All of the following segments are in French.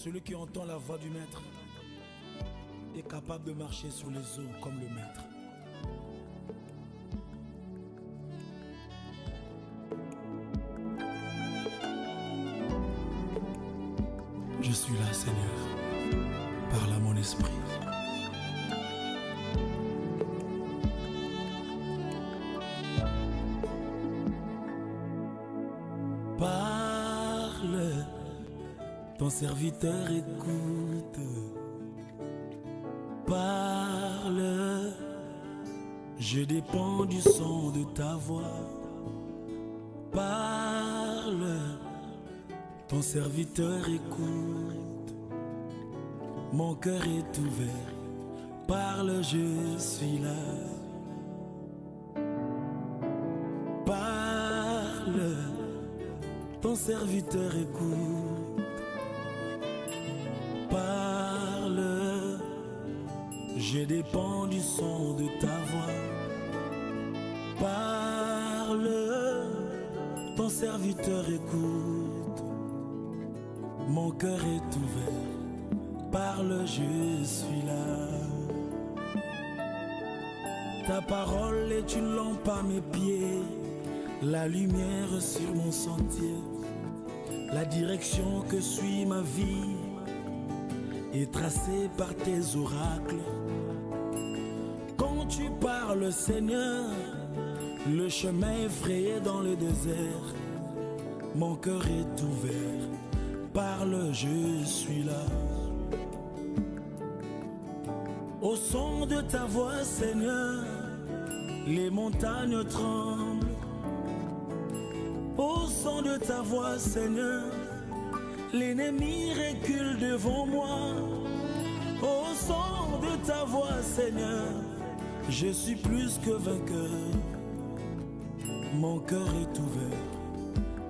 Celui qui entend la voix du maître est capable de marcher sur les eaux comme le maître. Je suis là, Seigneur, parle à mon esprit. Parle, ton serviteur écoute. Parle, je dépends du son de ta voix. Parle, ton serviteur écoute. Mon cœur est ouvert. Parle, je suis là. Parle, ton serviteur écoute. Parle, je dépends du son de ta voix. Parle, ton serviteur écoute. Mon cœur est ouvert. Parle, je suis là. Ta parole est une lampe à mes pieds, la lumière sur mon sentier. La direction que suit ma vie est tracée par tes oracles. Quand tu parles, Seigneur, le chemin est frayé dans le désert. Mon cœur est ouvert. Parle, je suis là. Au son de ta voix, Seigneur, les montagnes tremblent. Au son de ta voix, Seigneur, l'ennemi recule devant moi. Au son de ta voix, Seigneur, je suis plus que vainqueur. Mon cœur est ouvert.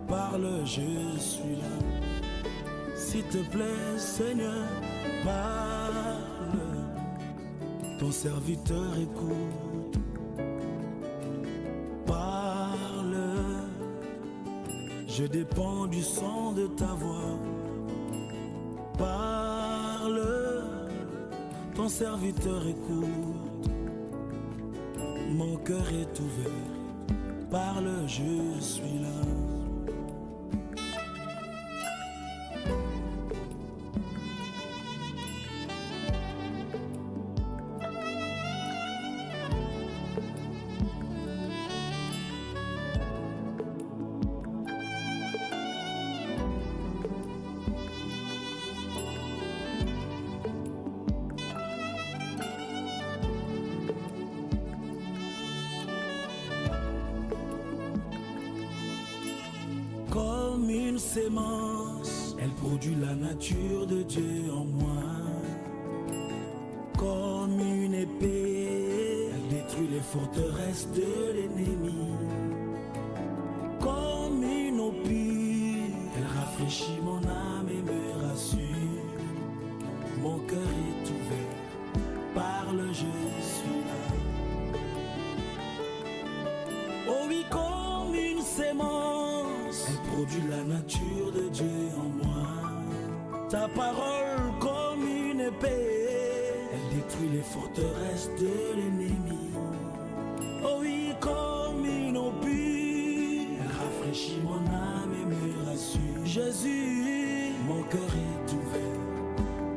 Parle, je suis là. S'il te plaît, Seigneur, parle. Ton serviteur écoute. Parle, je dépends du son de ta voix. Parle, ton serviteur écoute. Mon cœur est ouvert. Parle, je suis là. Comme une sémence, elle produit la nature de Dieu en moi. Comme une épée, elle détruit les forteresses de l'ennemi. Comme une eau pure, elle rafraîchit mon âme et me rassure. Mon cœur est ouvert, parle, je suis là. Oh oui, comme une sémence, elle produit la nature de Dieu en moi. Ta parole comme une épée, elle détruit les forteresses de l'ennemi. Oh oui, comme une eau pure, elle rafraîchit mon âme et me rassure. Jésus, mon cœur est ouvert.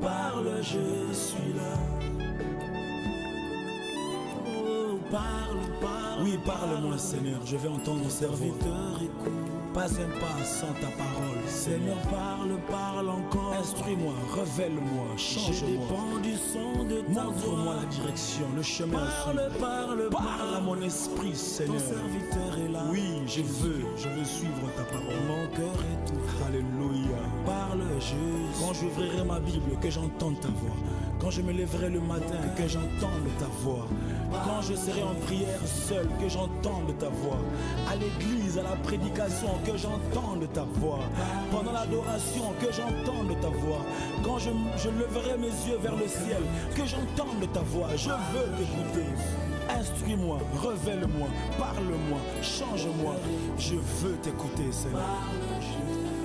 Parle, je suis là. Oh, parle, parle. Oui, parle-moi, Seigneur, je vais entendre mon serviteur écoute. Pas un pas sans ta parole. Seigneur, parle, parle encore. Instruis-moi, révèle-moi, change-moi. Je dépends du son de ta voix. Montre-moi la direction, le chemin. Parle à mon esprit, Seigneur. Ton serviteur est là. Oui, je veux suivre ta parole. Mon cœur est ouvert. Alléluia. Parle, Jésus. Quand j'ouvrirai ma Bible, que j'entende ta voix. Quand je me lèverai le matin, que j'entende ta voix. Quand je serai en prière seul, que j'entende ta voix. À l'église, à la prédication, que j'entende ta voix. Pendant l'adoration, que j'entende ta voix. Quand je leverai mes yeux vers le ciel, que j'entende ta voix. Je veux t'écouter. Instruis-moi, révèle-moi, parle-moi, change-moi. Je veux t'écouter, Seigneur.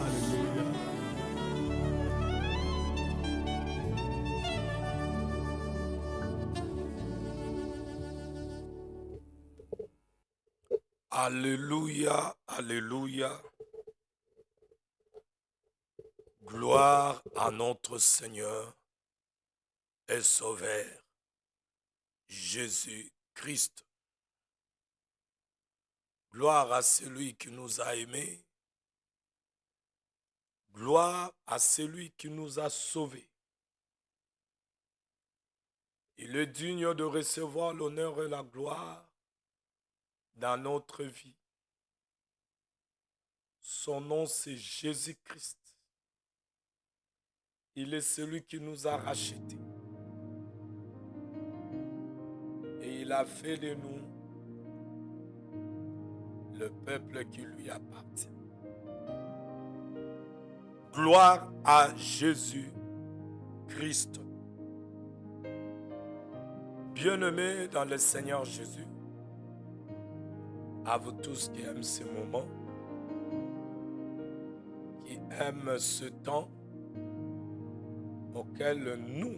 Alléluia. Alléluia, alléluia. Gloire à notre Seigneur et Sauveur, Jésus-Christ. Gloire à celui qui nous a aimés. Gloire à celui qui nous a sauvés. Il est digne de recevoir l'honneur et la gloire dans notre vie. Son nom, c'est Jésus-Christ. Il est celui qui nous a rachetés. Et il a fait de nous le peuple qui lui appartient. Gloire à Jésus-Christ. Bien-aimés dans le Seigneur Jésus, à vous tous qui aiment ce moment, qui aiment ce temps auquel nous,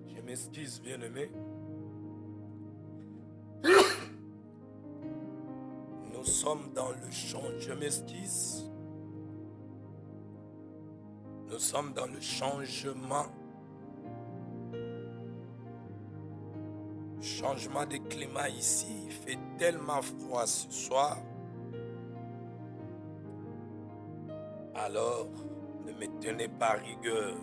je m'excuse bien-aimés, nous sommes dans le changement, je m'excuse, nous sommes dans le changement de climat ici. Il fait tellement froid ce soir. Alors, ne me tenez pas rigueur.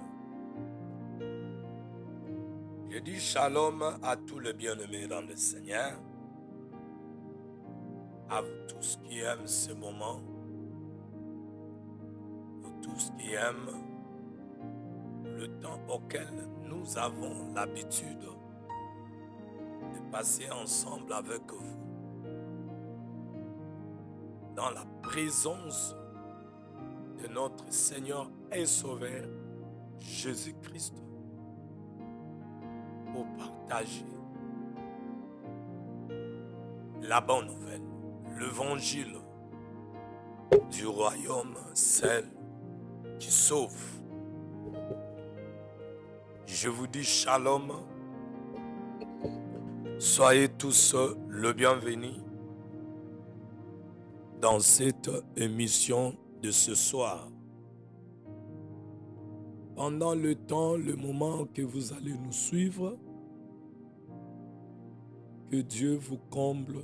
Je dis shalom à tous les bien-aimés dans le Seigneur, à vous tous qui aiment ce moment, vous tous qui aiment le temps auquel nous avons l'habitude de passer ensemble avec vous dans la présence de notre Seigneur et Sauveur Jésus-Christ pour partager la bonne nouvelle, l'évangile du royaume, celle qui sauve. Je vous dis shalom. Soyez tous le bienvenu dans cette émission de ce soir. Pendant le temps, le moment que vous allez nous suivre, que Dieu vous comble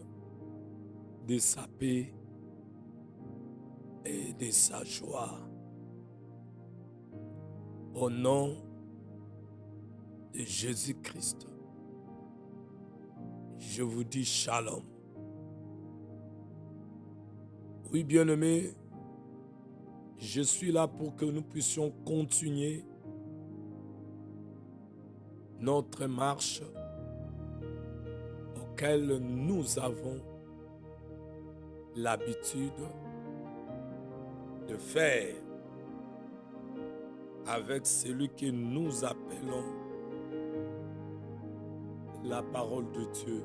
de sa paix et de sa joie. Au nom de Jésus-Christ, je vous dis shalom. Oui, bien-aimés, je suis là pour que nous puissions continuer notre marche auquel nous avons l'habitude de faire avec celui que nous appelons la parole de Dieu,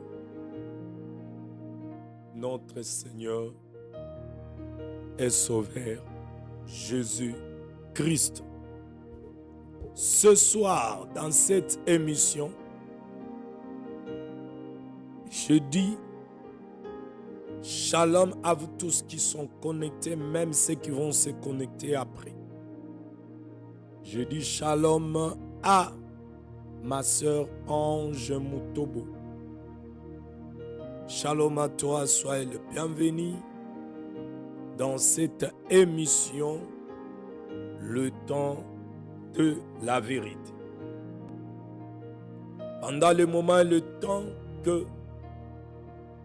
notre Seigneur et Sauveur Jésus-Christ. Ce soir, dans cette émission, je dis shalom à vous tous qui sont connectés, même ceux qui vont se connecter après. Je dis shalom à ma sœur Ange Moutobo. Shalom à toi, sois le bienvenu dans cette émission, le temps de la vérité. Pendant le moment et le temps que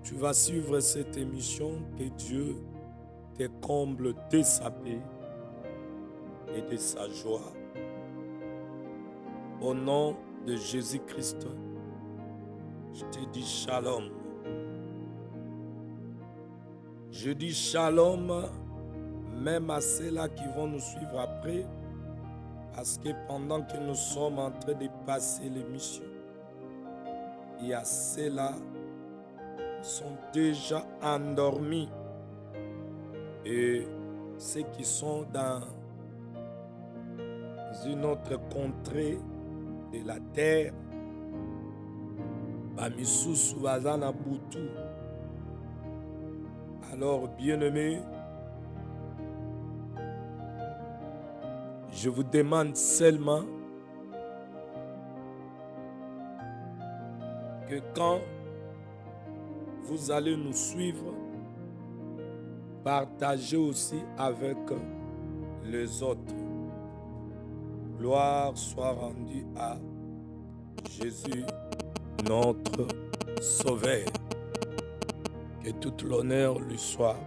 tu vas suivre cette émission, que Dieu te comble de sa paix et de sa joie. Au nom de Jésus-Christ, je te dis shalom. Je dis shalom même à ceux-là qui vont nous suivre après, parce que pendant que nous sommes en train de passer l'émission, il y a ceux-là qui sont déjà endormis et ceux qui sont dans une autre contrée de la terre, Bamisusu bazana butu. Alors, bien-aimés, je vous demande seulement que quand vous allez nous suivre, partagez aussi avec les autres. Gloire soit rendue à Jésus, notre Sauveur. Que tout l'honneur lui soit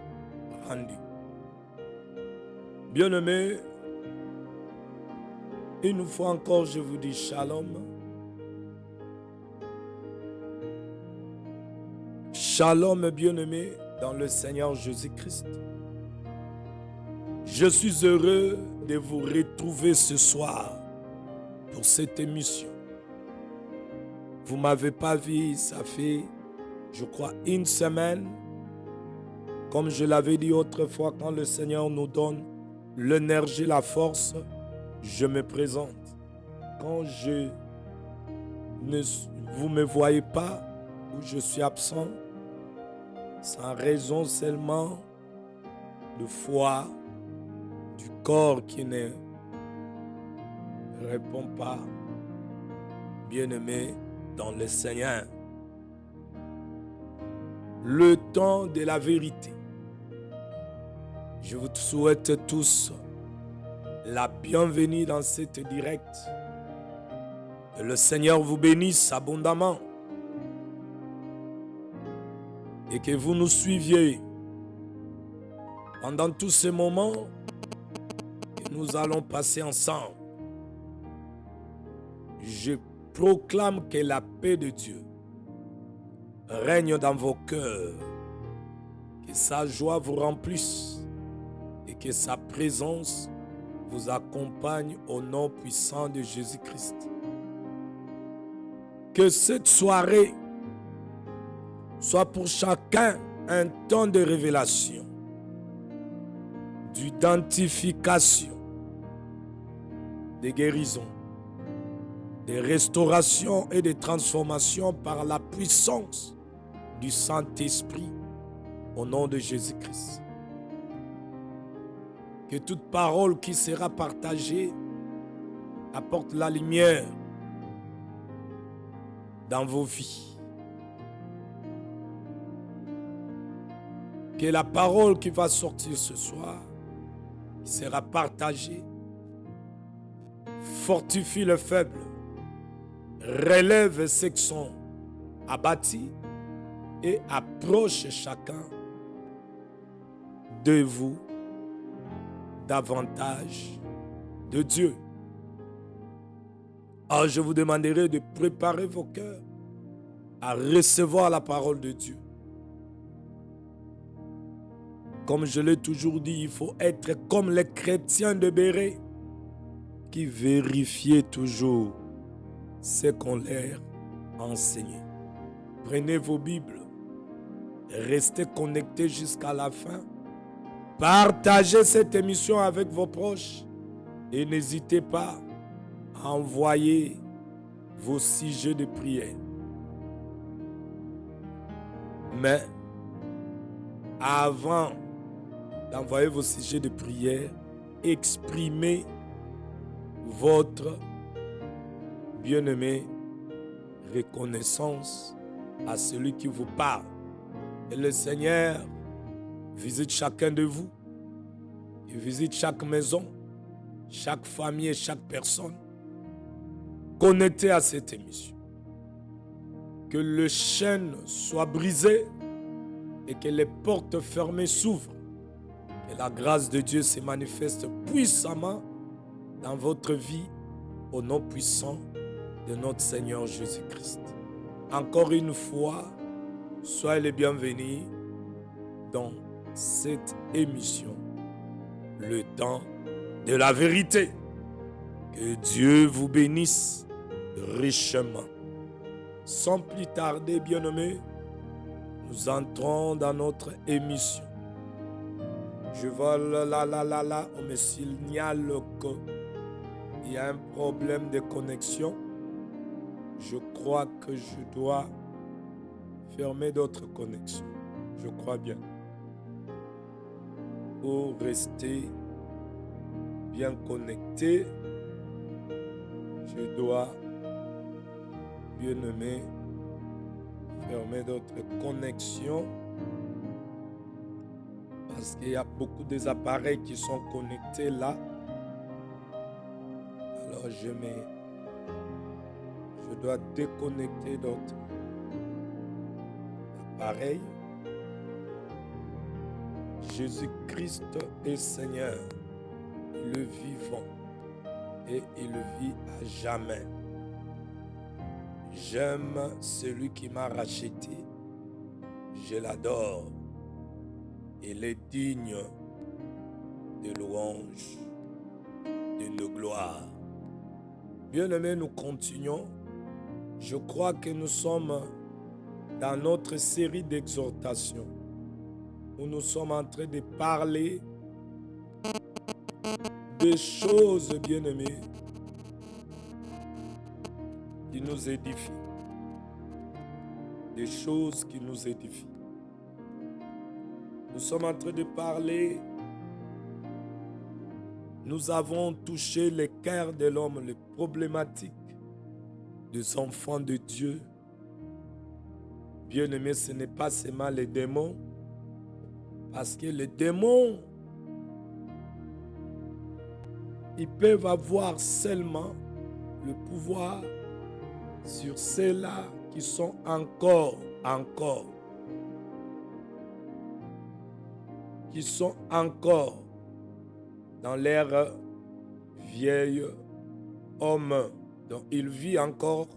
rendu. Bien-aimés, une fois encore, je vous dis shalom. Shalom, bien-aimés, dans le Seigneur Jésus-Christ. Je suis heureux de vous retrouver ce soir pour cette émission. Vous ne m'avez pas vu, ça fait, je crois, une semaine. Comme je l'avais dit autrefois, quand le Seigneur nous donne l'énergie, la force, je me présente. Quand vous ne me voyez pas ou je suis absent, c'est en raison seulement de foi, du corps qui ne répond pas. Bien-aimé dans le Seigneur, le temps de la vérité. Je vous souhaite tous la bienvenue dans cette direct. Que le Seigneur vous bénisse abondamment et que vous nous suiviez pendant tous ces moments que nous allons passer ensemble. Je proclame que la paix de Dieu règne dans vos cœurs, que sa joie vous remplisse et que sa présence vous accompagne au nom puissant de Jésus-Christ. Que cette soirée soit pour chacun un temps de révélation, d'identification, de guérison, de restauration et de transformation par la puissance du Saint-Esprit au nom de Jésus-Christ. Que toute parole qui sera partagée apporte la lumière dans vos vies. Que la parole qui va sortir ce soir, qui sera partagée, fortifie le faible, relève ceux qui sont abattus et approche chacun de vous davantage de Dieu. Alors je vous demanderai de préparer vos cœurs à recevoir la parole de Dieu. Comme je l'ai toujours dit, il faut être comme les chrétiens de Béret qui vérifiaient toujours ce qu'on leur enseignait. Prenez vos Bibles, restez connectés jusqu'à la fin. Partagez cette émission avec vos proches et n'hésitez pas à envoyer vos sujets de prière. Mais avant d'envoyer vos sujets de prière, exprimez votre bien-aimé reconnaissance à celui qui vous parle. Et le Seigneur visite chacun de vous. Il visite chaque maison, chaque famille et chaque personne connectée à cette émission. Que le chaîne soit brisé et que les portes fermées s'ouvrent. Que la grâce de Dieu se manifeste puissamment dans votre vie au nom puissant de notre Seigneur Jésus-Christ. Encore une fois, soyez les bienvenus dans cette émission, le temps de la vérité. Que Dieu vous bénisse richement. Sans plus tarder, bien-aimés, nous entrons dans notre émission. Je vois là, on me signale qu'il y a un problème de connexion. Je crois que je dois fermer d'autres connexions. Je crois bien. Pour rester bien connecté, je dois, bien-aimé, fermer d'autres connexions parce qu'il y a beaucoup des appareils qui sont connectés là. Alors je dois déconnecter d'autres appareils. Jésus-Christ est Seigneur, le vivant, et il vit à jamais. J'aime celui qui m'a racheté. Je l'adore. Il est digne de louange, de gloire. Bien-aimés, nous continuons. Je crois que nous sommes dans notre série d'exhortations où nous sommes en train de parler des choses, bien-aimés, qui nous édifient. Des choses qui nous édifient. Nous sommes en train de parler. Nous avons touché le cœur de l'homme, les problématiques des enfants de Dieu. Bien-aimés, ce n'est pas seulement les démons, parce que les démons, ils peuvent avoir seulement le pouvoir sur ceux-là qui sont encore dans leur vieil homme. Donc, il vit encore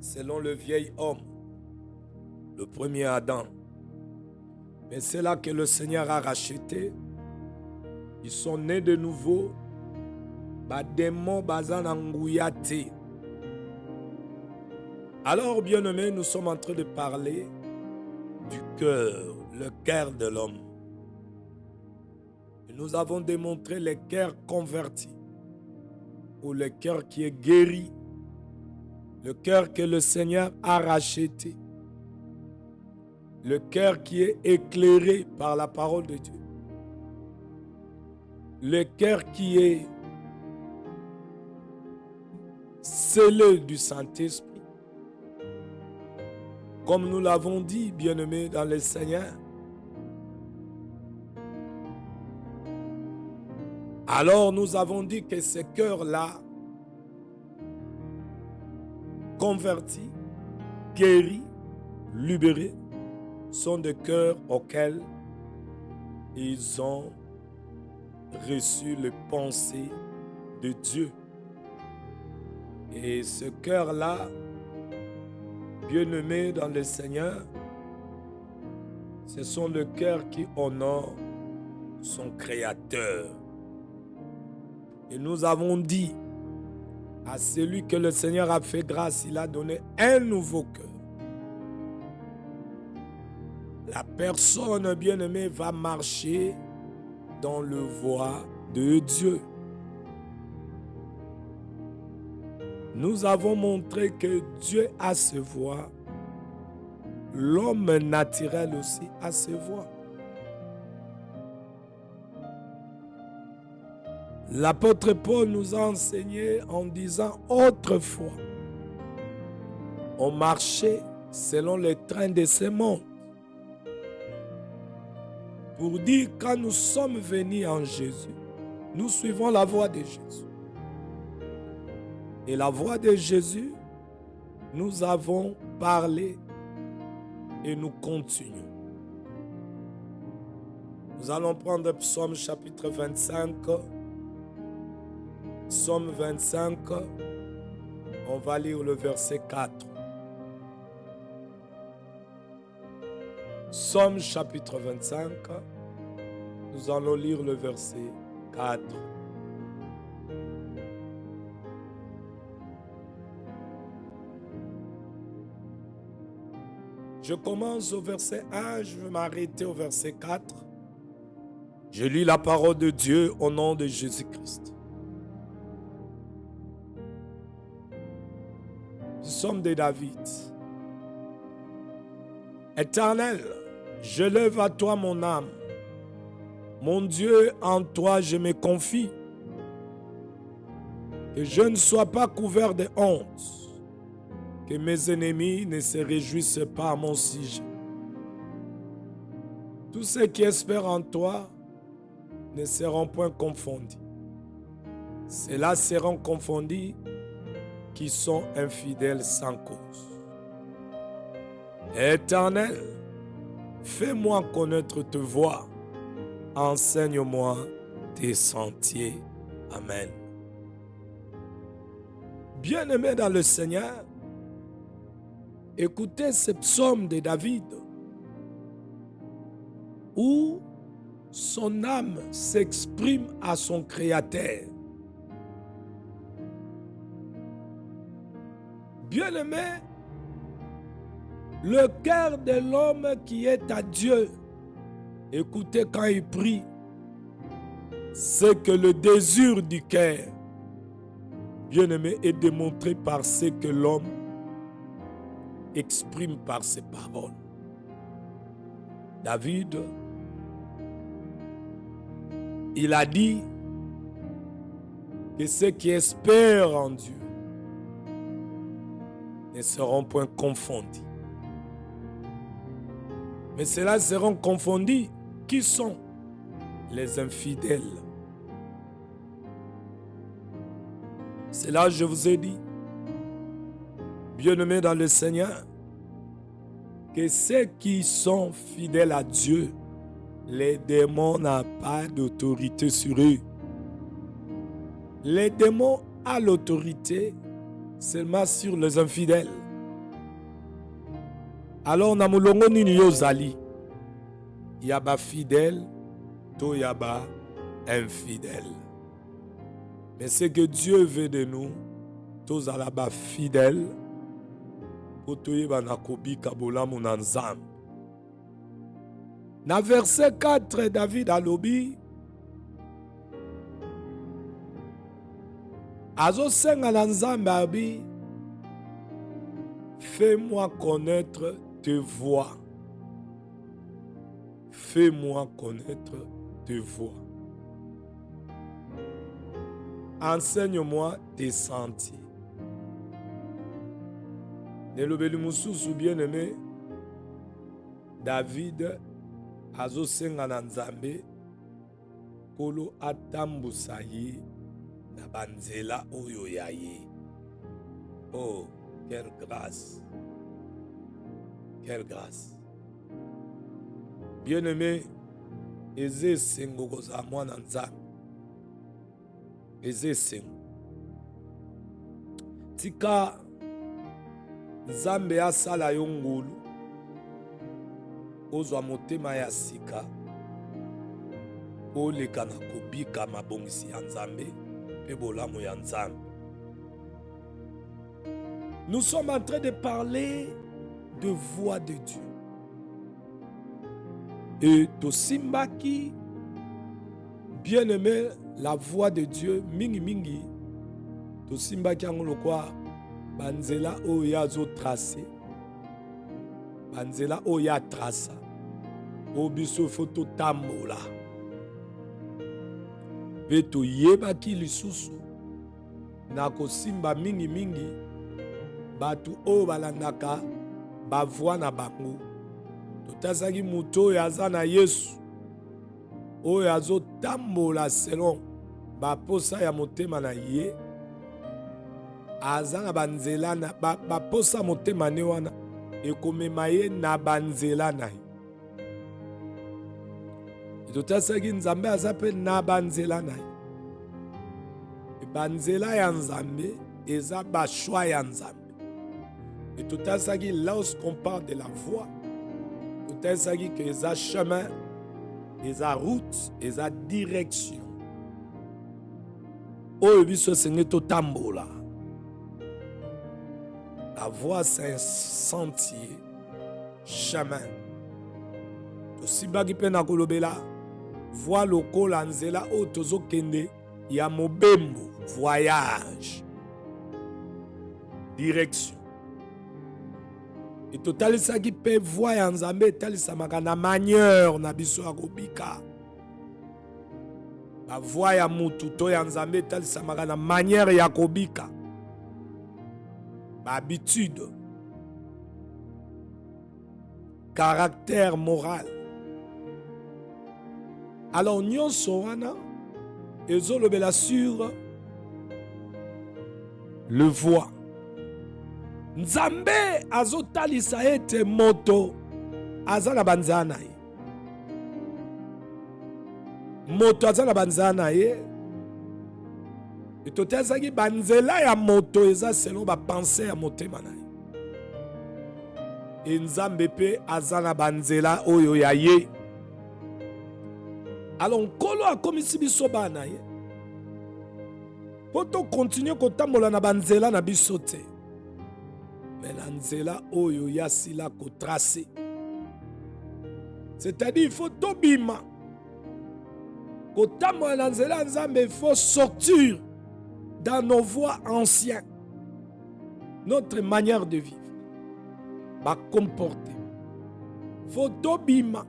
selon le vieil homme, le premier Adam. Mais c'est là que le Seigneur a racheté. Ils sont nés de nouveau. Bademo bazananguyate. Alors, bien-aimés, nous sommes en train de parler du cœur, le cœur de l'homme. Et nous avons démontré le cœur converti, ou le cœur qui est guéri, le cœur que le Seigneur a racheté, le cœur qui est éclairé par la parole de Dieu, le cœur qui est scellé du Saint-Esprit. Comme nous l'avons dit, bien-aimés dans le Seigneur, alors nous avons dit que ces cœurs-là, convertis, guéris, libérés, sont des cœurs auxquels ils ont reçu les pensées de Dieu. Et ce cœur-là, bien-aimés dans le Seigneur, ce sont les cœurs qui honorent son Créateur. Et nous avons dit à celui que le Seigneur a fait grâce, il a donné un nouveau cœur. La personne bien-aimée va marcher dans le voie de Dieu. Nous avons montré que Dieu a ses voies. L'homme naturel aussi a ses voies. L'apôtre Paul nous a enseigné en disant autrefois, on marchait selon les trains de ce monde. Pour dire quand nous sommes venus en Jésus, nous suivons la voie de Jésus. Et la voie de Jésus, nous avons parlé et nous continuons. Nous allons prendre Psaume chapitre 25. Psaume 25, on va lire le verset 4. Psaume chapitre 25, nous allons lire le verset 4. Je commence au verset 1, je vais m'arrêter au verset 4. Je lis la parole de Dieu au nom de Jésus-Christ. Psaume de David. Éternel, je lève à toi mon âme. Mon Dieu, en toi je me confie. Que je ne sois pas couvert de honte. Que mes ennemis ne se réjouissent pas à mon sujet. Tous ceux qui espèrent en toi ne seront point confondus. Ceux-là seront confondus qui sont infidèles sans cause. Éternel, fais-moi connaître tes voies. Enseigne-moi tes sentiers. Amen. Bien-aimés dans le Seigneur, écoutez ce psaume de David où son âme s'exprime à son Créateur. Bien-aimé, le cœur de l'homme qui est à Dieu, écoutez quand il prie, c'est que le désir du cœur, bien-aimé, est démontré par ce que l'homme exprime par ses paroles. David, il a dit que ceux qui espèrent en Dieu ne seront point confondus. Mais ceux-là seront confondus. Qui sont les infidèles? C'est là que je vous ai dit, bien-aimés dans le Seigneur, que ceux qui sont fidèles à Dieu, les démons n'ont pas d'autorité sur eux. Les démons ont l'autorité seulement sur les infidèles. Alors, na mulongo nini yozali, yaba fidèle, to yaba infidèle. Mais ce que Dieu veut de nous, tous alaba fidèles, pour to yeba na kobika bolamu na nzambe. Na verset 4, David alobi, azo senga na nzambe abi, fais-moi connaître tes voies. Fais-moi connaître tes voies. Enseigne-moi tes sentiers. Nelobeli mususu bien-aimé, David azo senga na nzambe kolo atambusa ye na banzela oyo ya ye. Oh, quelle grâce! Quelle grâce! Bien-aimé, eze sengo koza mwana nzambe. Eze sengo. Tika nzambe asala yo ngulu. Ozwa motema ya sika. Oleka na kobika mabongisi ya nzambe. Pe bolamu ya nzambe. Nous sommes en train de parler de voix de Dieu. Et Tosimbaki, bien-aimé, la voix de Dieu, mingi mingi, Tosimbaki angolokwa, banzela oya zo tracé, banzela oya trasa, obiso foto tambola, veto yebaki lisusu, nako simba mingi mingi, batu o balandaka, bavwa na bango. Totazaki muto oyo aza na Yesu, oyo azotambola selon baposa ya motema na ye, aza na banzela na baposa motema ne wana ekomema ye na banzela na ye. Totazaki nzambe aza pe na banzela na ye. Banzela ya nzambe eza bashwa ya nzambe. Et tout à ça, lorsqu'on parle de la voie, tout à ça que les chemin, les route, les direction. Oh, biso senge to tambola. La voie, c'est un sentier, chemin. To sibaki pe na kolobela, voie loko lanzela o tozo kende ya mobembo, voyage, direction. Et totali ça qui peut voir en Zambé, tali ça m'a na manière na biso akobika. La voix ya mutu to ya Nzambe tali ça m'a na manière ya kobika. Ba habitude. Caractère moral. Alors nyonso wana ezolobela sur le voix. Nzambe azotalisa ete moto azana banzana na ye. Moto azana banzana na ye. Etotezaki banzela ya moto eza selon ba pensée ya motema na ye. Et Nzambe pe azana banzela oyo ya ye. Alors nkolo akomisi biso bana ye. Poto continue kotambola na banzela na biso te. Mais la nzela oyo ya sila ko tracé. C'est-à-dire il faut tobima. Kotambola na nzela Nzambe, il faut sortir dans nos voies anciennes. Notre manière de vivre. Va comporter. Faut tobima.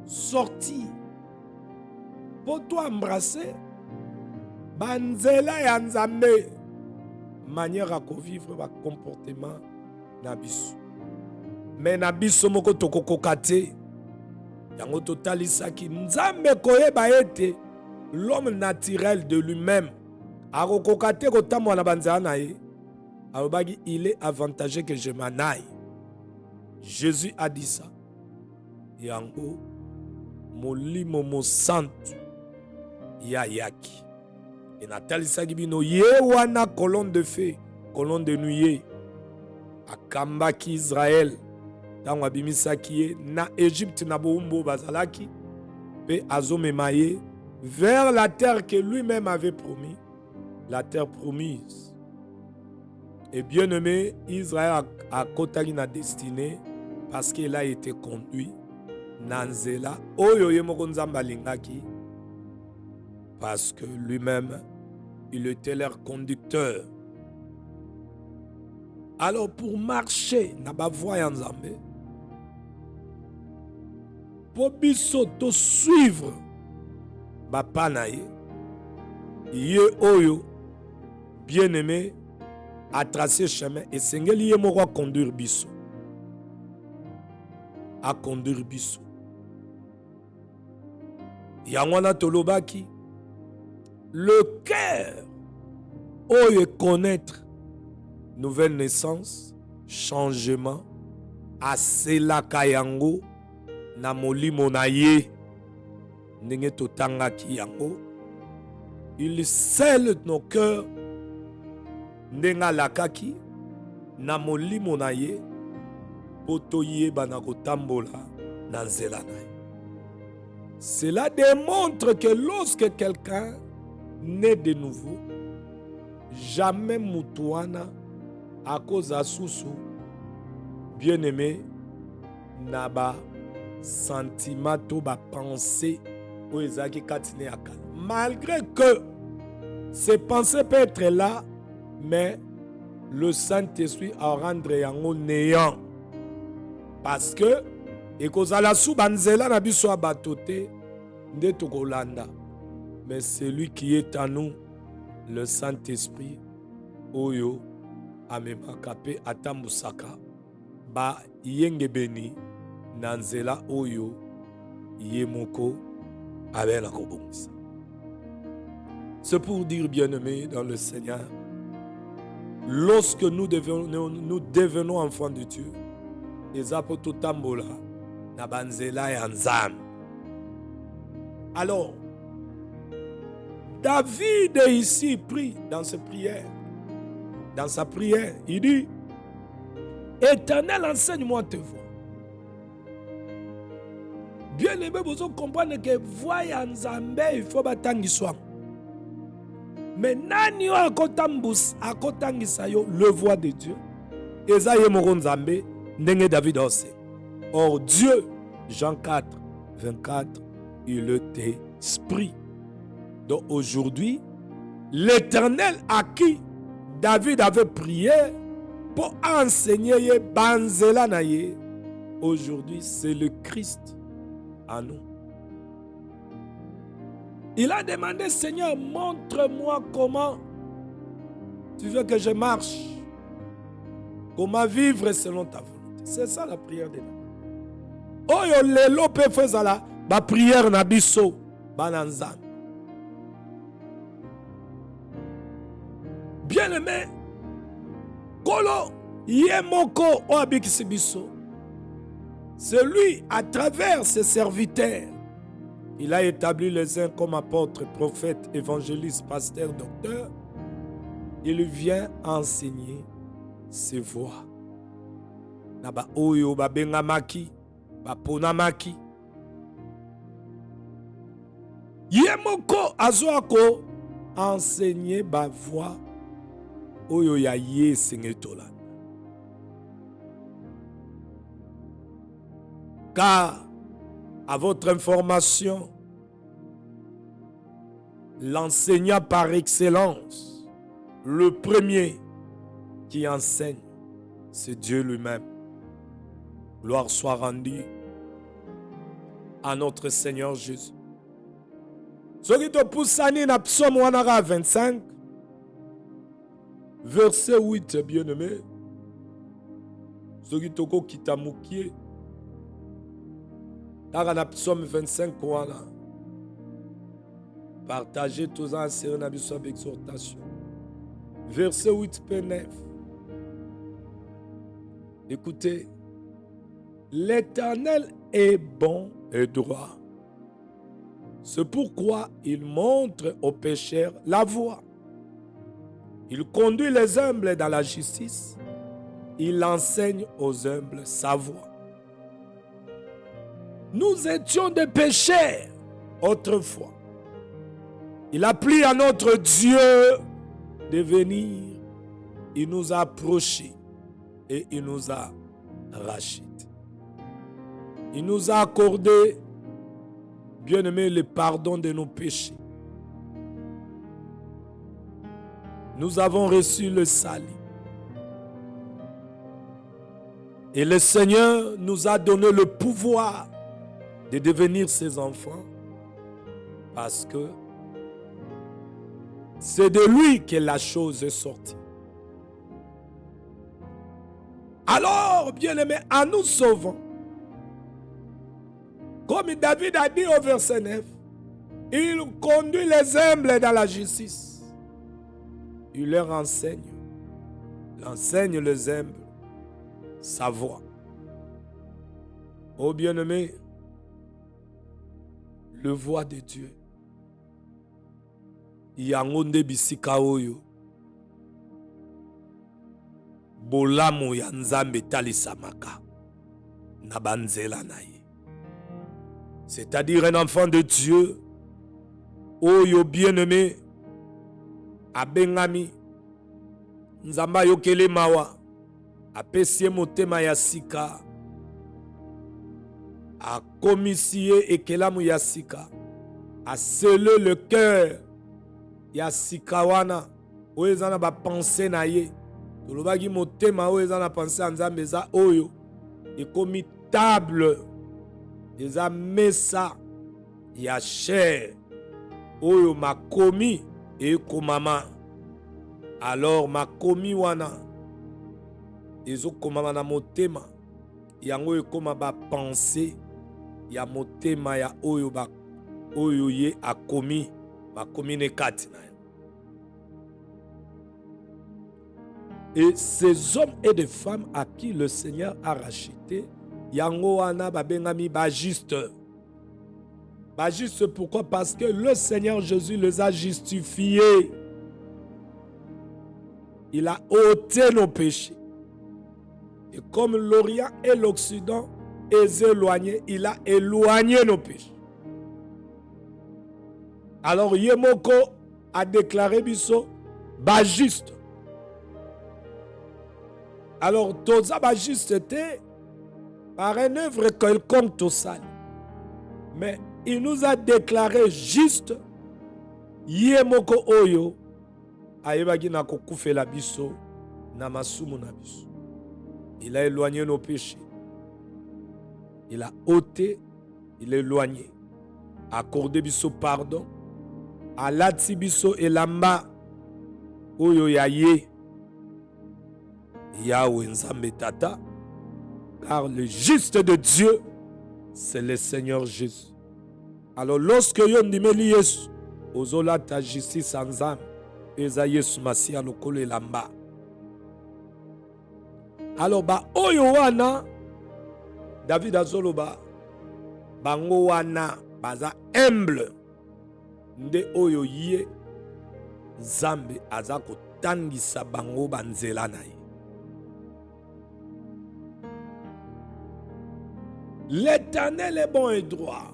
Sortir. Pour toi embrasser. Banzela ya Nzambe. Manière à vivre, va comportement. Nabiso. Mais nabiso moko tokoko te. Yango totalisa ki Nzambe koyeba ete l'homme naturel de lui-même. Akokoka te kotamwa na banzela na ye. Alobaki il est avantageux que je m'en aille. Jésus a dit ça. Yango molimo mo santu ya yaki. Et natalisa ki bino ye wana colonne de feu, colonne de nuée. Akambaki Israël dans abimisaki na Égypte na boumbo bazalaki pe azomema ye vers la terre que lui-même avait promis, la terre promise. Et bien aimé, Israël a kotaki na destinée parce qu'il a été conduit nanzela oyo ye moko Nzambe alingaki parce que lui-même il était leur conducteur. Alors pour marcher na ba voie ya Nzambe, pour biso to suivre ba panaye, ye oyo bien aimé a tracé chemin et sengeli ye moko conduire biso. A conduire biso. Yangwana tolobaki le cœur oyo connaître nouvelle naissance, changement, aselaka yango na molimo na ye ndenge totangaki yango. Il scelle nos cœurs ndenge alakaki na molimo na ye po toyeba na kotambola na nzela na ye. Cela démontre que lorsque quelqu'un naît de nouveau, jamais mutuana à cause de susu bien aimé na ba sentiment to ba pensée o ezaki katine akala. Malgré que ces pensées peuvent être là, mais le Saint-Esprit a rendre yango néant parce que ekozala sou banzela na biso abatote nde tokolanda. Mais celui qui est en nous, le Saint-Esprit oyo amemaka pe atambusaka ba yenge beni na nzela oyo ye moko abela kobongisa. C'est pour dire, bien-aimés dans le Seigneur, lorsque nous devenons enfants de Dieu, ezapoto tambola na banzela ya Nzambe. Alors David ici prie dans ses prières. Dans sa prière, il dit, Éternel, enseigne-moi tes voies. Bien aimé, vous comprenez que voix Nzambe, il faut batangi soin. Mais nani yo akotangisa yo le voix de Dieu. Eza ye moko Nzambe, ndenge David ose. Or Dieu, Jean 4, 24, il est esprit. Donc aujourd'hui, l'Éternel à qui David avait prié pour enseigner banzela na ye. Aujourd'hui, c'est le Christ à nous. Il a demandé, Seigneur, montre-moi comment tu veux que je marche. Comment vivre selon ta volonté. C'est ça la prière de David. Oyo lelo pe fezala ba prière na biso bananzam. Bien-aimé, kolo yemoko o abikisi biso. C'est lui, à travers ses serviteurs, il a établi les uns comme apôtres, prophètes, évangélistes, pasteurs, docteurs. Il vient enseigner ses voies. Naba oyo ba bengamaki, ba ponamaki. Yemoko azoako enseigner ba voix oyo ya ye sengetola. Car, à votre information, l'enseignant par excellence, le premier qui enseigne, c'est Dieu lui-même. Gloire soit rendue à notre Seigneur Jésus. Ce qui te pousse à na psaume 25, verset 8, bien-aimé. Ce qui te quitte à moukier. Dans la psaume 25, partagez tous en série avec exhortation. Verset 8 9. Écoutez, l'Éternel est bon et droit. C'est pourquoi il montre aux pécheurs la voie. Il conduit les humbles dans la justice. Il enseigne aux humbles sa voie. Nous étions des pécheurs autrefois. Il a plu à notre Dieu de venir. Il nous a approchés et il nous a rachetés. Il nous a accordé, bien-aimé, le pardon de nos péchés. Nous avons reçu le salut. Et le Seigneur nous a donné le pouvoir de devenir ses enfants parce que c'est de lui que la chose est sortie. Alors, bien-aimé, en nous sauvant, comme David a dit au verset 9, il conduit les humbles dans la justice. Il leur enseigne les humbles sa voie. Oh bien-aimé, le voix de Dieu. Yangonde bisika oyo. Bolamo ya nzambe talisamaka. Nabanzela naye. C'est-à-dire un enfant de Dieu. Oyo bien-aimé. Abengami. Nzamba yokele mawa. Apesie motema ya sika. A komisie ekelamu ya sika. A scellé le cœur ya sika wana. Oezana ba pensée na ye. Tolobaki motema oezana pensée nzambe eza oyo. Ekomi table. Eza mesa ya chair. Oyo makomi ekomama. Alors makomi wana. Ezo komama na motema. Yango ekoma ba pensée. Ya motema ya oyo ba oyo ye akomi bakomi ne kati na. Et ces hommes et des femmes à qui le Seigneur a racheté, yango wana babengami ba juste. Ba juste pourquoi? Parce que le Seigneur Jésus les a justifiés. Il a ôté nos péchés. Et comme l'Orient et l'Occident est éloigné, il a éloigné nos péchés. Alors Yemoko a déclaré biso ba juste. Alors toza ba juste par une œuvre quelconque au salut. Mais il nous a déclaré juste. Yemoko oyo ayebaki na kokufela biso na masumu na biso. Il a éloigné nos péchés. Il a ôté, il a éloigné. Accordé biso pardon. Alati biso elamba oyo ya ye. Yahweh Nzambe Tata. Car le juste de Dieu, c'est le Seigneur Jésus. Alors lorsque yon dimeli Yesu, ozola ta justice en Nzambe, eza Yesu Masia lokolo elamba. Alors ba oyo wana, David azoloba, bango wana baza humble, nde oyo ye, Nzambe aza kotangisa bango banzela na ye. L'Éternel est bon et droit.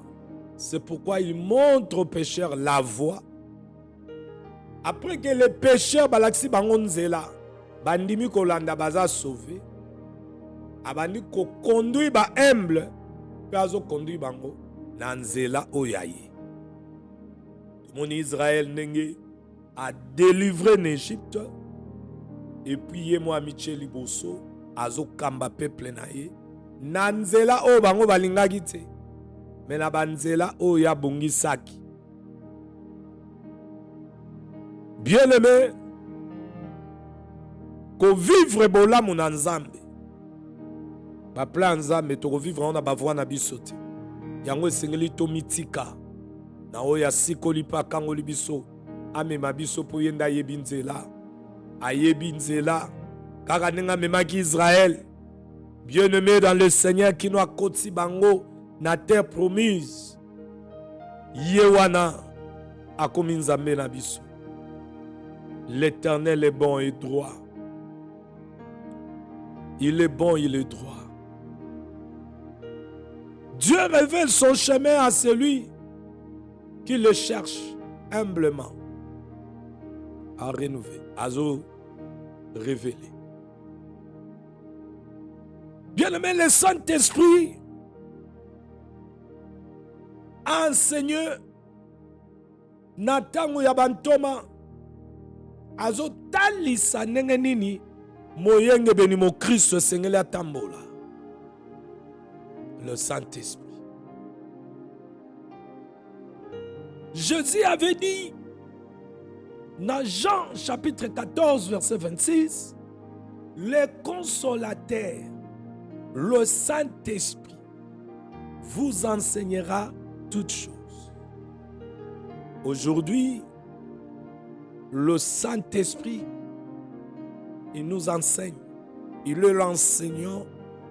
C'est pourquoi il montre aux pécheurs la voie. Après que les pécheurs balaksi bango nzela, bandimi kolanda baza sauvé, abandi ko conduit ba humble, bazo conduit bango na nzela oyaye. Mon Israël nenge a délivré l'Égypte, et puis yemo amiche liboso azo kamba peuple na ye. Na nzela o bango balingaki te, mais na banzela o ya bongisaki. Bien aimé, ko vivre bola mon Nzambe. Ba plan Nzambe to vivre on a bavwa na bisote. Yango esengeli to mitika. Na o ya sikoli pa kangoli biso. Ame mabiso po yenda yebinzela. Ayebinzela. Kaka nenga memaki Israël. Bien-aimé dans le Seigneur qui nous a koti bango na terre promise. Yewana akomi Nzambe na biso. L'Éternel est bon et droit. Il est bon, il est droit. Dieu révèle son chemin à celui qui le cherche humblement à rénover, à révéler. Bien-aimé, le Saint-Esprit a enseigné Natango Yabantoma azo talisa ndenge nini moyenge beni mo Christ sengeli atambola. Le Saint-Esprit. Jésus avait dit dans Jean chapitre 14 verset 26, le consolateur, le Saint-Esprit vous enseignera toutes choses. Aujourd'hui, le Saint-Esprit, il nous enseigne. Il est l'enseignant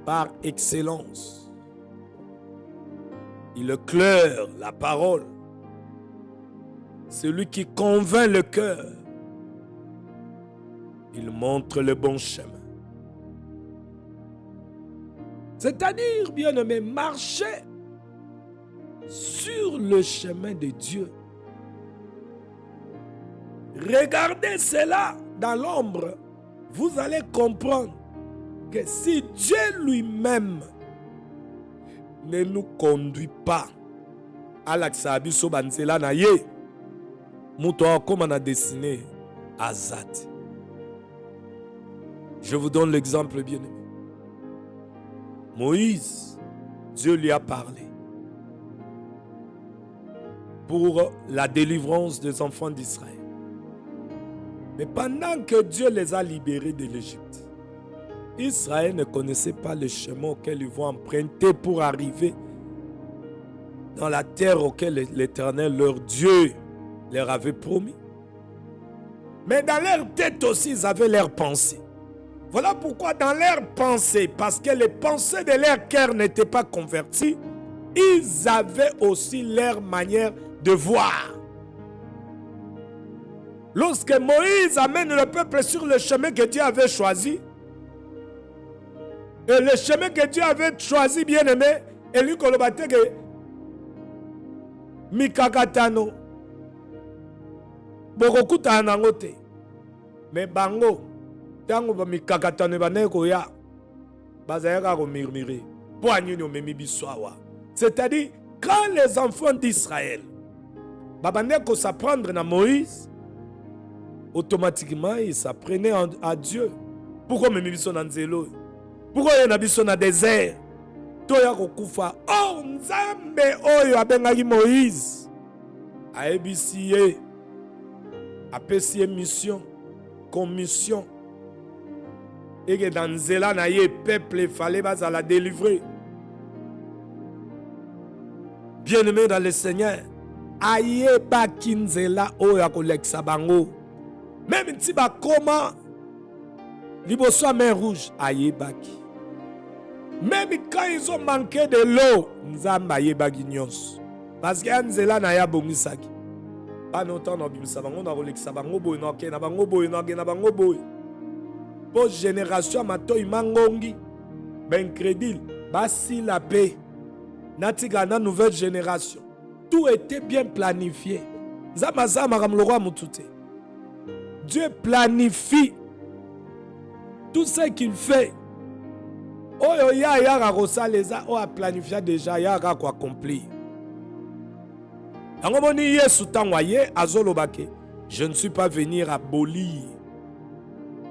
par excellence. Il éclaire la parole. Celui qui convainc le cœur. Il montre le bon chemin. C'est-à-dire, bien-aimé, marcher sur le chemin de Dieu. Regardez cela dans l'ombre. Vous allez comprendre que si Dieu lui-même ne nous conduit pas à l'Aksabiso Banzela Naye, Moutoa comme on a dessiné Azat. Je vous donne l'exemple bien-aimé. Moïse, Dieu lui a parlé pour la délivrance des enfants d'Israël. Mais pendant que Dieu les a libérés de l'Égypte, Israël ne connaissait pas le chemin auquel ils vont emprunter pour arriver dans la terre auquel l'Éternel, leur Dieu, leur avait promis. Mais dans leur tête aussi, ils avaient leurs pensées. Voilà pourquoi dans leurs pensées, parce que les pensées de leur cœur n'étaient pas converties, ils avaient aussi leur manière de voir. Lorsque Moïse amène le peuple sur le chemin que Dieu avait choisi, et le chemin que Dieu avait choisi, bien aimé, et lui kolobate que mikakatano bokokuta nangote, mais bango tango ba mikakatano baneko ya bazayaka ko murmurer poignoni o memi biswawa. C'est-à-dire quand les enfants d'Israël babandeko s'apprendre na Moïse, automatiquement ils s'apprenaient à Dieu. Pourquoi me biso na nzelo? Pourquoi ye na biso na désert? Toya kokufa. Oh Nzambe oyo abengaki Moïse. Aebisi ye. Apesi ye mission, commission. Et que dans nzela na ye peuple il fallait pas la délivrer. Bien-aimé dans le Seigneur, aye ba kinzela oyo koleksa bango. Même si ba comment liboso à mer rouge aye baki. Même quand ils ont manqué de l'eau, Nzamba aye baki nyos. Parce que nzela na ya bongisaki. Pas longtemps dans bimisa bango na koleksa bango boy na ke na bango boy na ke na bango boy. Pour génération mato imangongi ben crédit basi la paix. Natika na nouvelle génération. Tout était bien planifié. Dieu planifie tout ce qu'il fait. Oh ya ya rarosa les a a planifié déjà ya ra quoi accompli. Angomoni Yesu tangwaye azolobake. Je ne suis pas venu abolir.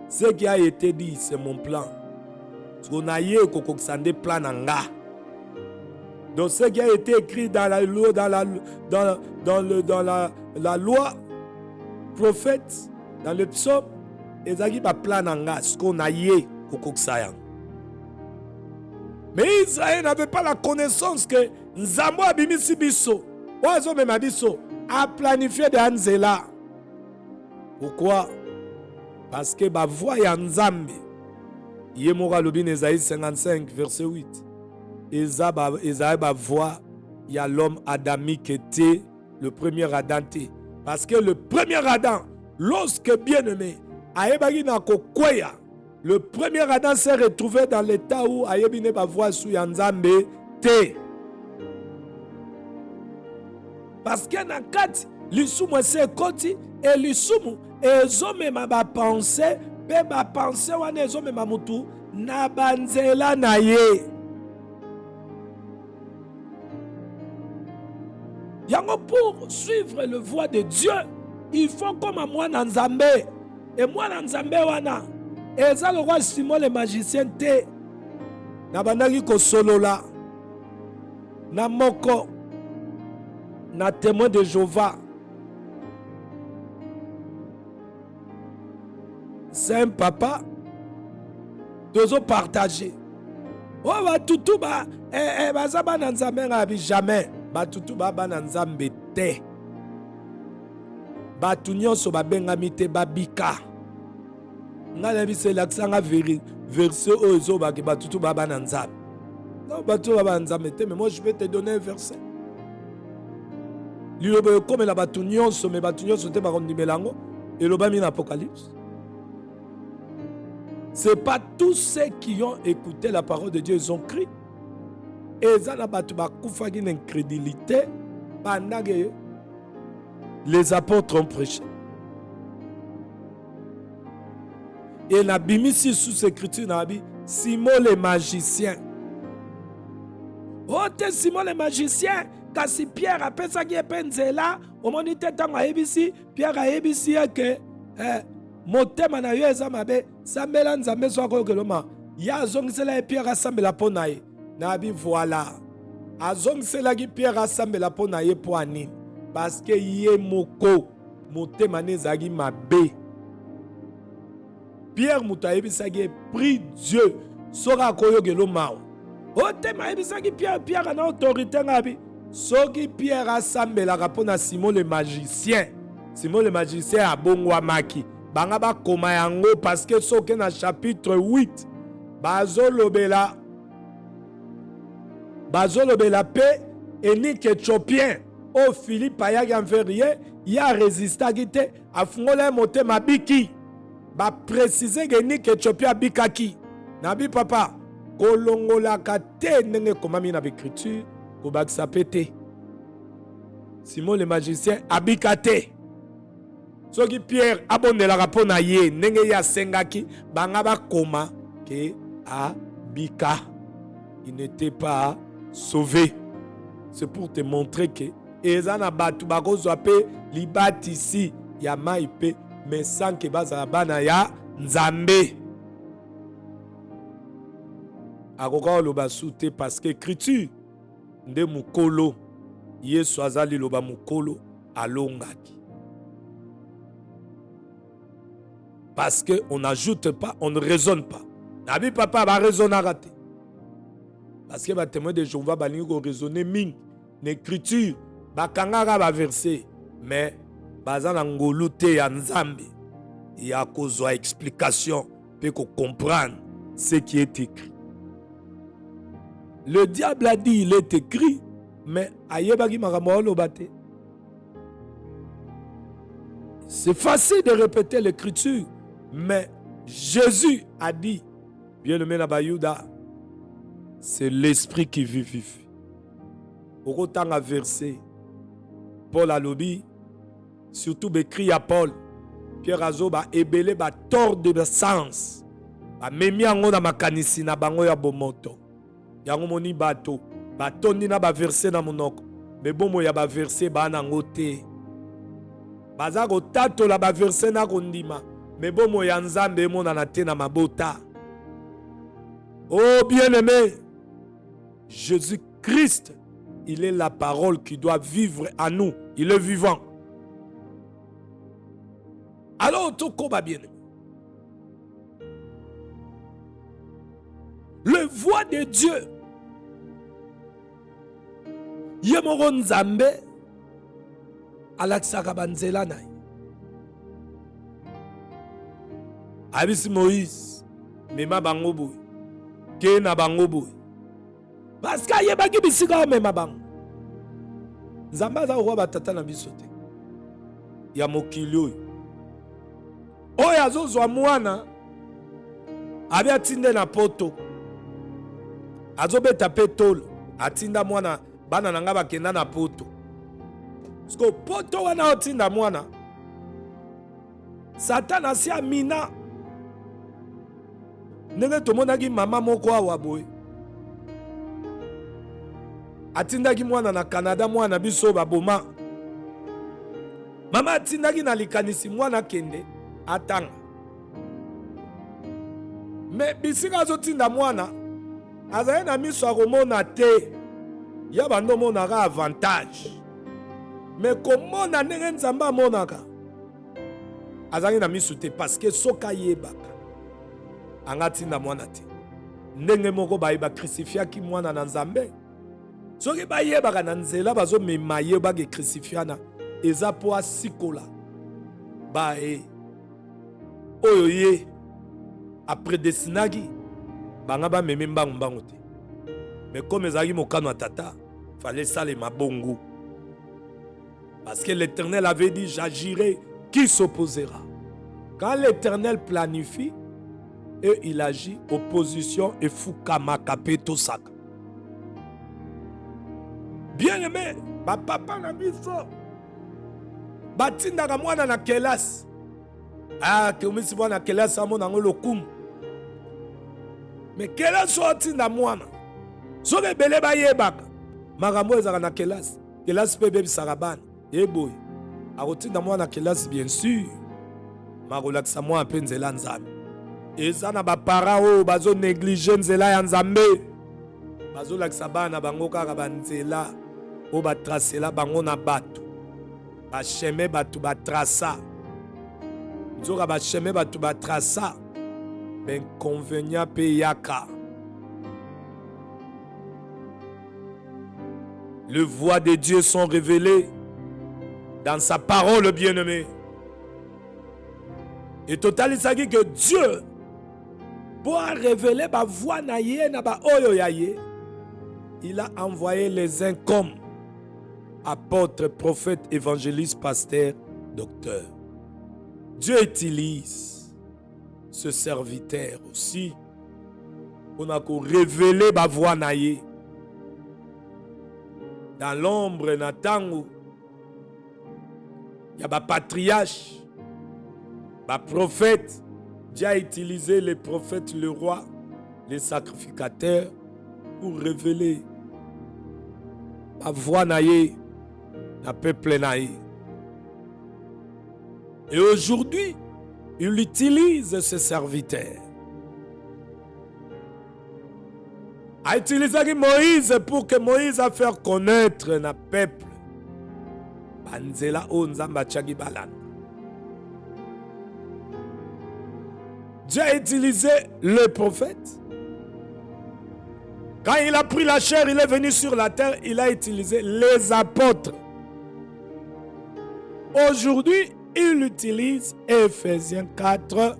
Ce qui a été dit, c'est mon plan. Ce qu'on a eu kokoksande plan anga. Donc ce qui a été écrit dans la loi, la loi, prophète, dans le psaume, ezaki ba plan anga, ce qu'on a eu kokoksaya. Mais Israël n'avait pas la connaissance que Nzambo abimisi biso, oazo mema biso, a planifié de Anzela. Pourquoi? Parce que ba voix ya Nzambe, Yemora Lobin Esaïe 55, verset 8. Esaïe ba voix, il y a l'homme adamique était le premier Adam. Parce que le premier Adam, lorsque bien-aimé, Aebagi na kokwea, le premier Adam s'est retrouvé dans l'état où Aebine ba voix sous Nzambe te. Parce que na kati, lisumu se koti, et lisumu, ezomema ba pensée, pe ba pensée wana ezomema mutu, na banzela na ye. Yango pour suivre le voie de Dieu, il faut comme moi dans Nzambe. Et moi dans Nzambe wana, et ça le roi Simon le magicien te. Na bandaki ko solola. Na moko. Na témoin de Jéhovah. C'est un papa. Dozo partager. Oh ba tutu ba bazaba na Nzambe ngabi jamais. Batutu baba na Nzambe te. Batu nyonso babengami te babika. Ngala bise laksanga verset ozo ba ke batutu baba na Nzambe. Non batu baba na Nzambe te, mais moi je vais te donner un verset. Liloba comme la batu nyonso mais batu nyonso te ba kondimelango et loba mi na Apocalypse. C'est pas tous ceux qui ont écouté la parole de Dieu, ils ont crié. Et ça n'a pas une incrédulité pendant que les apôtres ont prêché. Et la bimisi sous écriture n'a dit Simon le magicien. Oh, t'es Simon le magicien. Quand si Pierre a fait ça qui est penzela, au moment où il était à ABC, Pierre a ABC que mon thème na yo ezamabe, sambela nzambe so ko keloma. Ya zongisela Pierre a sambela ponaye. Nabi voilà. Azong selagi Pierre assemble pour na ye pour ani. Parce que ye moko motema nezagi mabe. Pierre mutayebi sagi prie Dieu sora koyo gelo mao. Otema yebi sagi Pierre na autorité ngabi. Soki Pierre assemble la rapona Simon le magicien. Simon le magicien a bongwa maki. Banga ba koma yango parce que soki na chapitre 8 bazolobela bazolobela paix et ni Éthiopien au Philippe ayaki enverrier ya résista gite afungola motema biki ba préciser que ni Éthiopien bikaki nabi papa kolongola kate ndenge komami na écriture ko bakisa pété Simon le magicien abikate soki Pierre abondela rapona ye ndenge ya sengaki banga ba koma ke abika il n'était pas sauvé. C'est pour te montrer que ezana batu bakozo ape libati ici ya maipe mais sans que baza bana ya Nzambe. akoka loba soute parce que écriture nde mukolo Yesu azali loba mukolo alongaki. Parce qu'on n'ajoute pas, on ne raisonne pas. Nabi papa va raisonner à rater. Parce que les témoins de Jéhovah vont raisonner ming. L'écriture, bakangara va verser. Mais, bazan ngolute ya nzambe. Il y a cause explication pour comprendre ce qui est écrit. Le diable a dit, il est écrit, mais ayebagi makambo lobate. C'est facile de répéter l'écriture. Mais Jésus a dit, bien-aimé Nabayuda, c'est l'esprit qui vivifie. Autant à verset, Paul a lobby, surtout écrit à Paul, Pierre Azo ba ebele ba tort de sens, ba memi ango na makanisi na bango ya bomoto, yango moni bato, bato ni na ba verset na monoko, mais bomo ya ba verset ba nango te, baza ko tato la ba verset na kondima. Mais bon, moi, Nzambe, mon anate na mabota. Oh, bien-aimé, Jésus-Christ, il est la parole qui doit vivre à nous. Il est vivant. Alors, tout comme bien-aimé. Le voix de Dieu. Yemoro Nzambe, alatsaka banzela na. Abisi Moïse, mema bango boy, ke na bango boy. Parce que yebaki bisika mema bango. Nzamba za roi batata na biso te. Ya mokili oyo. Oyo azozwa mwana, abi atinde na poto. Azobeta petolo, atinda mwana, bana nanga bakenda na poto. Sko poto wana otinda mwana. Satan asi amina. Ndenge tomonaki mama moko awa boye. Atindaki mwana na Canada, mwana biso baboma. Mama atindaki na likanisi mwana kende atanga. Me bisika azotinda mwana azali na miso akomona te. Ya bando monaka avantage. Me komona ndenge Nzambe amonaka azali na miso te parce que soka yebaka angatinda mwana te. Ndenge moko bayeba crucifiaki mwana na Nzambe. Soki bayebaka na nzela bazo mema yebaka crucifiana eza po asikola bae oyo ye apredestinaki banga ba meme mbangu te. Mais comme ezaki mokano tata fallait salema bongo. Parce que l'Éternel avait dit j'agirai, qui s'opposera? Quand l'Éternel planifie et il agit, opposition et fukama kapeto saka. Bien aimé, papa na biso batindaka mwana na kelasi. Ah, ke umisi mwana kelasi amo nango lokumu. Mais kelasi otinda mwana soki ebele bayebaka makambo ezaka na kelasi. Kelasi pe bebisaka bana eboy akotinda mwana kelasi bien sûr makolakisa mwana mpe nzela Nzambe. Eza na bapara oyo bazo néglige nzela ya Nzambe, bazolakisa bana bango kaka banzela oyo batrasela bango na bato, bacheme bato batrasa nzoka bacheme bato batrasa benconvénient mpe yaka. Les voix de Dieu sont révélées dans sa parole bien-aimée. Et totalisaki que Dieu pour révéler ma voix na ye na ba oyo ya ye, il a envoyé les uns comme apôtres, prophètes, évangélistes, pasteurs, docteurs. Dieu utilise ce serviteur aussi pour révéler ma voix na ye. Dans l'ombre na tango, il y a des patriarches, des prophètes. Dieu a utilisé les prophètes, le roi, les sacrificateurs pour révéler la voix naïe, la peuple naïe. Et aujourd'hui, il utilise ce serviteur. a utilisé Moïse pour que Moïse a fait connaître le peuple. Banzela onzamba chagi balan. Dieu a utilisé le prophète. Quand il a pris la chair, il est venu sur la terre, il a utilisé les apôtres. Aujourd'hui, il utilise Ephésiens 4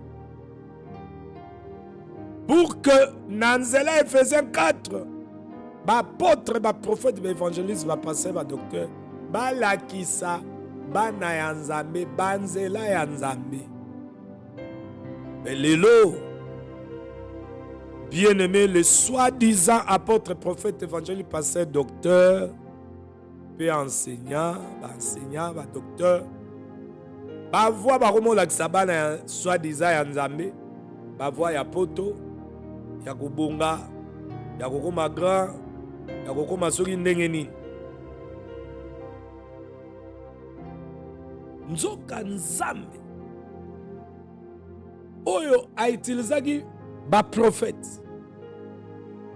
pour que Nanzela Ephésiens 4, apôtre, prophète, évangéliste, pasteur, docteur, lakisa, bana yanzambe, banzela yanzambe. Mais l'élo, bien-aimé, les soi-disant apôtres, prophètes, évangélistes, pasteur, docteur, puis enseignant, docteur, voix baromo lakisa bana soi-disant yanzambe, voix ya poto, ya kubunga, ya kokoma grand, ya kokoma soki ndenge nini. Nzoka nzambe oyo a utilisé ba prophètes.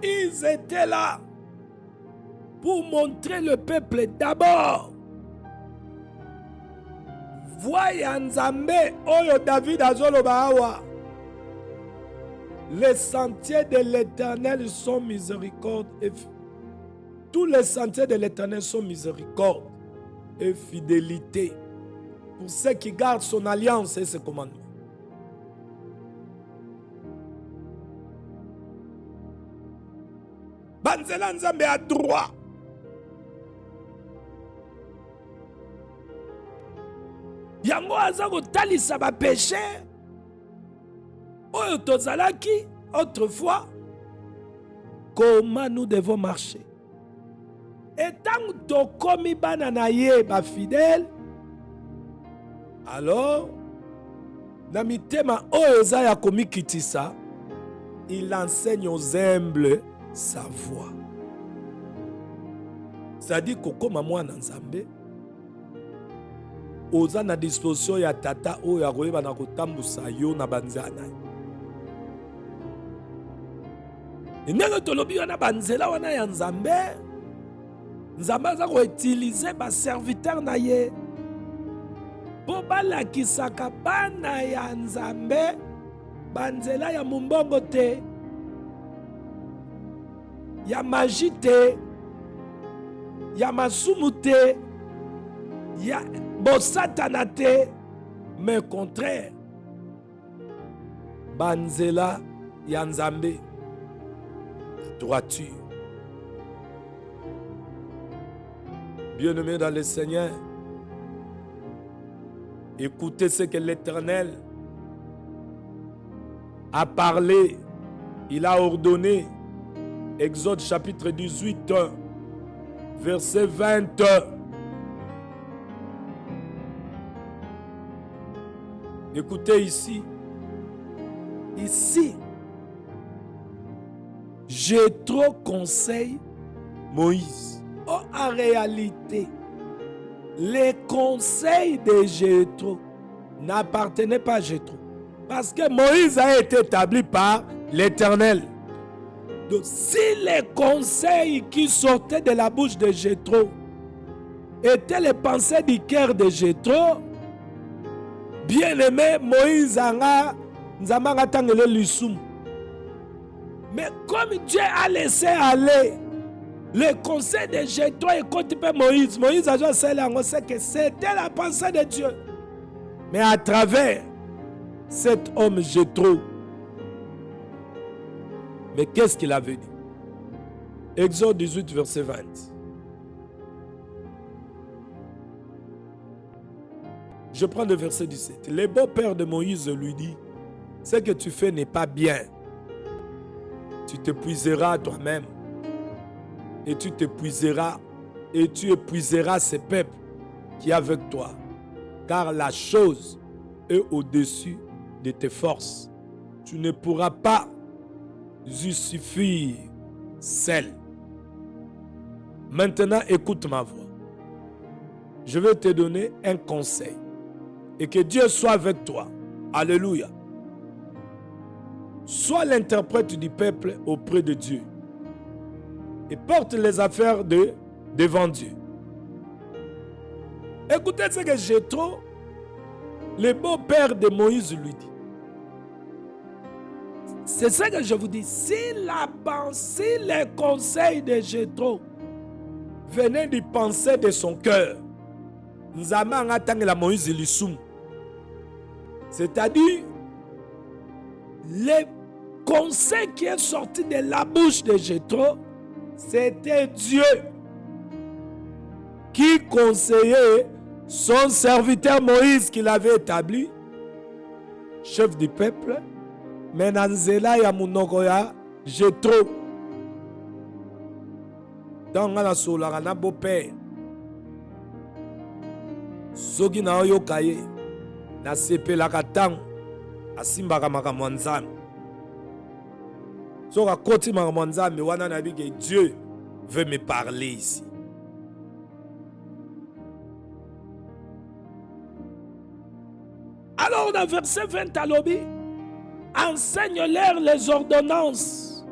Ils étaient là pour montrer le peuple d'abord. Voyez nzambe oyo David azoloba awa. Les sentiers de l'Éternel sont miséricorde et tous les sentiers de l'Éternel sont miséricorde et fidélité pour ceux qui gardent son alliance et ses commandements. Banzela nzambe a droit. Yango aza kotalisa ba péché. Oyo tozalaki autrefois, comment nous devons marcher. Et tant tokomi bana na ye ba fidèle, alors na mitema oyo za ya komikitisa, il enseigne aux humbles sa voix. C'est-à-dire kokoma mwana nzambe oza na disposition ya tata oyo akoyeba na kotambusa yo na banzana. Ndenge tolobi wana banzela wana ya nzambe, nzambe aza koutilize ba serviteur na ye po balakisaka bana ya nzambe banzela ya mumbongo te, ya magie te, ya masumu te, ya bosatana te, mais contraire banzela ya nzambe, droiture. Bien-aimés dans le Seigneur, écoutez ce que l'Éternel a parlé, il a ordonné. Exode chapitre 18, verset 20. Écoutez ici. Ici, Jéthro conseille Moïse. Oh, en réalité, les conseils de Jéthro n'appartenaient pas à Jéthro. Parce que Moïse a été établi par l'Éternel. Donc, si les conseils qui sortaient de la bouche de Jéthro étaient les pensées du cœur de Jéthro, bien-aimé, Moïse a tangele l'issum. Mais comme Dieu a laissé aller le conseil de Jéthro et quand Moïse, Moïse a dit que c'était la pensée de Dieu. Mais à travers cet homme Jéthro, mais qu'est-ce qu'il avait dit? Exode 18, verset 20. Je prends le verset 17. Le beau-père de Moïse lui dit, ce que tu fais n'est pas bien. Tu t'épuiseras toi-même. Et tu t'épuiseras et tu épuiseras ces peuples qui est avec toi. Car la chose est au-dessus de tes forces. Tu ne pourras pas justifier seul. Maintenant, écoute ma voix. Je vais te donner un conseil. Et que Dieu soit avec toi. Alléluia. Sois l'interprète du peuple auprès de Dieu. et porte les affaires devant Dieu. Écoutez ce que Jéthro, le beau-père de Moïse, lui dit. C'est ce que je vous dis. Si la pensée, les conseils de Jéthro venaient du pensée de son cœur, c'est-à-dire les conseils qui est sorti de la bouche de Jéthro, c'était Dieu qui conseillait son serviteur Moïse qu'il avait établi, chef du peuple, mais Nanzela ya munoko ya Jéthro. Dans la sola na beau-père. Soki na oyo kaye na sepelaka tango asimbaka makambo ya Nzambe. Soka koti makambo ya Nzambe wana na bi que Dieu veut me parler ici. Alors dans verset 20 à l'obi, enseigne-leur les ordonnances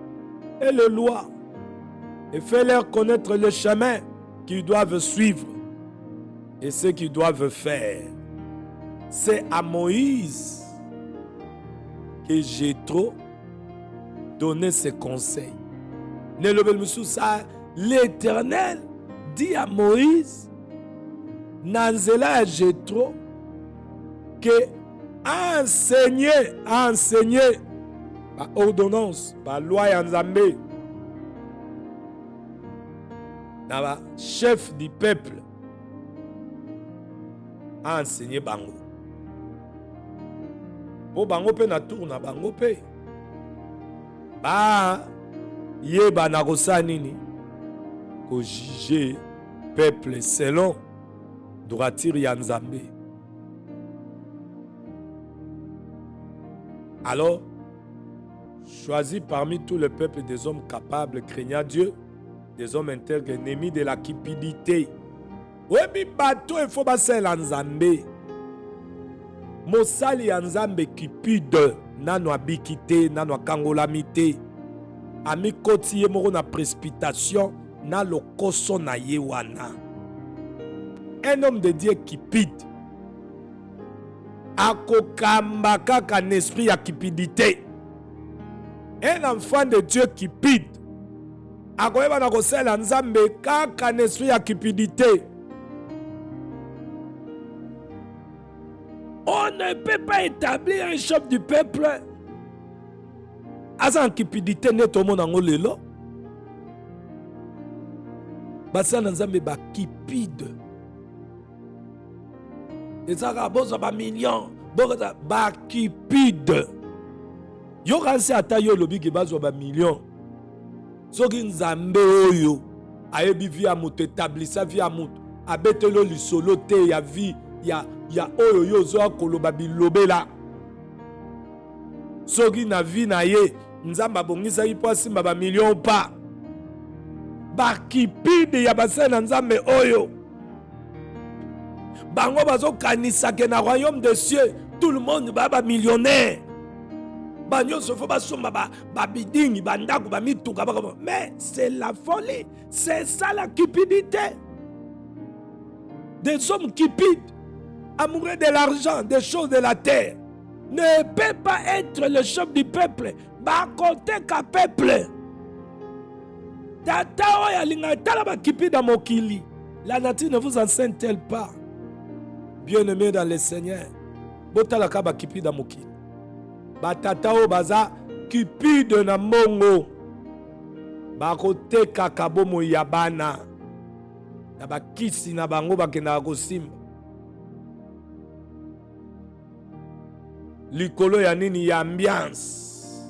et les lois et fais-leur connaître le chemin qu'ils doivent suivre et ce qu'ils doivent faire. C'est à Moïse que Jéthro donnait ses conseils. L'Éternel dit à Moïse, Nanzela à Jéthro, que enseigner par ordonnance, par loi et Nzambe, chef du peuple, a enseigné bango. Po bango pe na tour na bango pe. Ba yeba na kosa nini ko juger peuple selon droiture ya Nzambe. Alors, choisis parmi tout le peuple des hommes capables, craignant Dieu, des hommes intègres, ennemis de la cupidité. Webi bato il faut passer l'Nzambe. Mosali Nzambe cupide, nano abikite, nano kangolamite. Ami kotiye moro na précipitation, na lokoso na yewana. Un homme de Dieu cupide. Akokamba kaka un esprit à cupidité. Un enfant de Dieu cupide. Akoyeba na kosela Nzambe kaka un esprit à cupidité. On ne peut pas établir un chef du peuple en cupidité net au monde en lelo. Basa Nzambe ba cupide. Et ça rabosa ba million, ba cupide. Yo kanse ata yo lobi ke bazo ba million. Soki Nzambe oyo ayebi via moto établissa via moto abetelo lisolo te ya vie ya oyo yo zo akoloba bilobela. Soki na vie na ye Nzamba bongisa ipo asimba ba million pa. Ba cupide ya basana Nzambe oyo. Bango bazo kanisa ke na royaume des cieux tout le monde ba millionnaire. Banyo se faut ba somba ba biding bandako ba mituka ba. Mais c'est la folie, c'est ça la cupidité. Des hommes cupides, amoureux de l'argent, des choses de la terre, ne peut pas être le chef du peuple. Ba côté ka peuple. Tata oya linga tala ba cupide à mokili. La nature ne vous enseigne-t-elle pas? Bien-aimés dans le Seigneur, botala ka ba cupide à mokili. Ba tata o baza cupide na mongo. Ba côté ka kabomo yabana. Na ba kisi na bango ba kena kosimba. Likolo ya nini ya ambiance.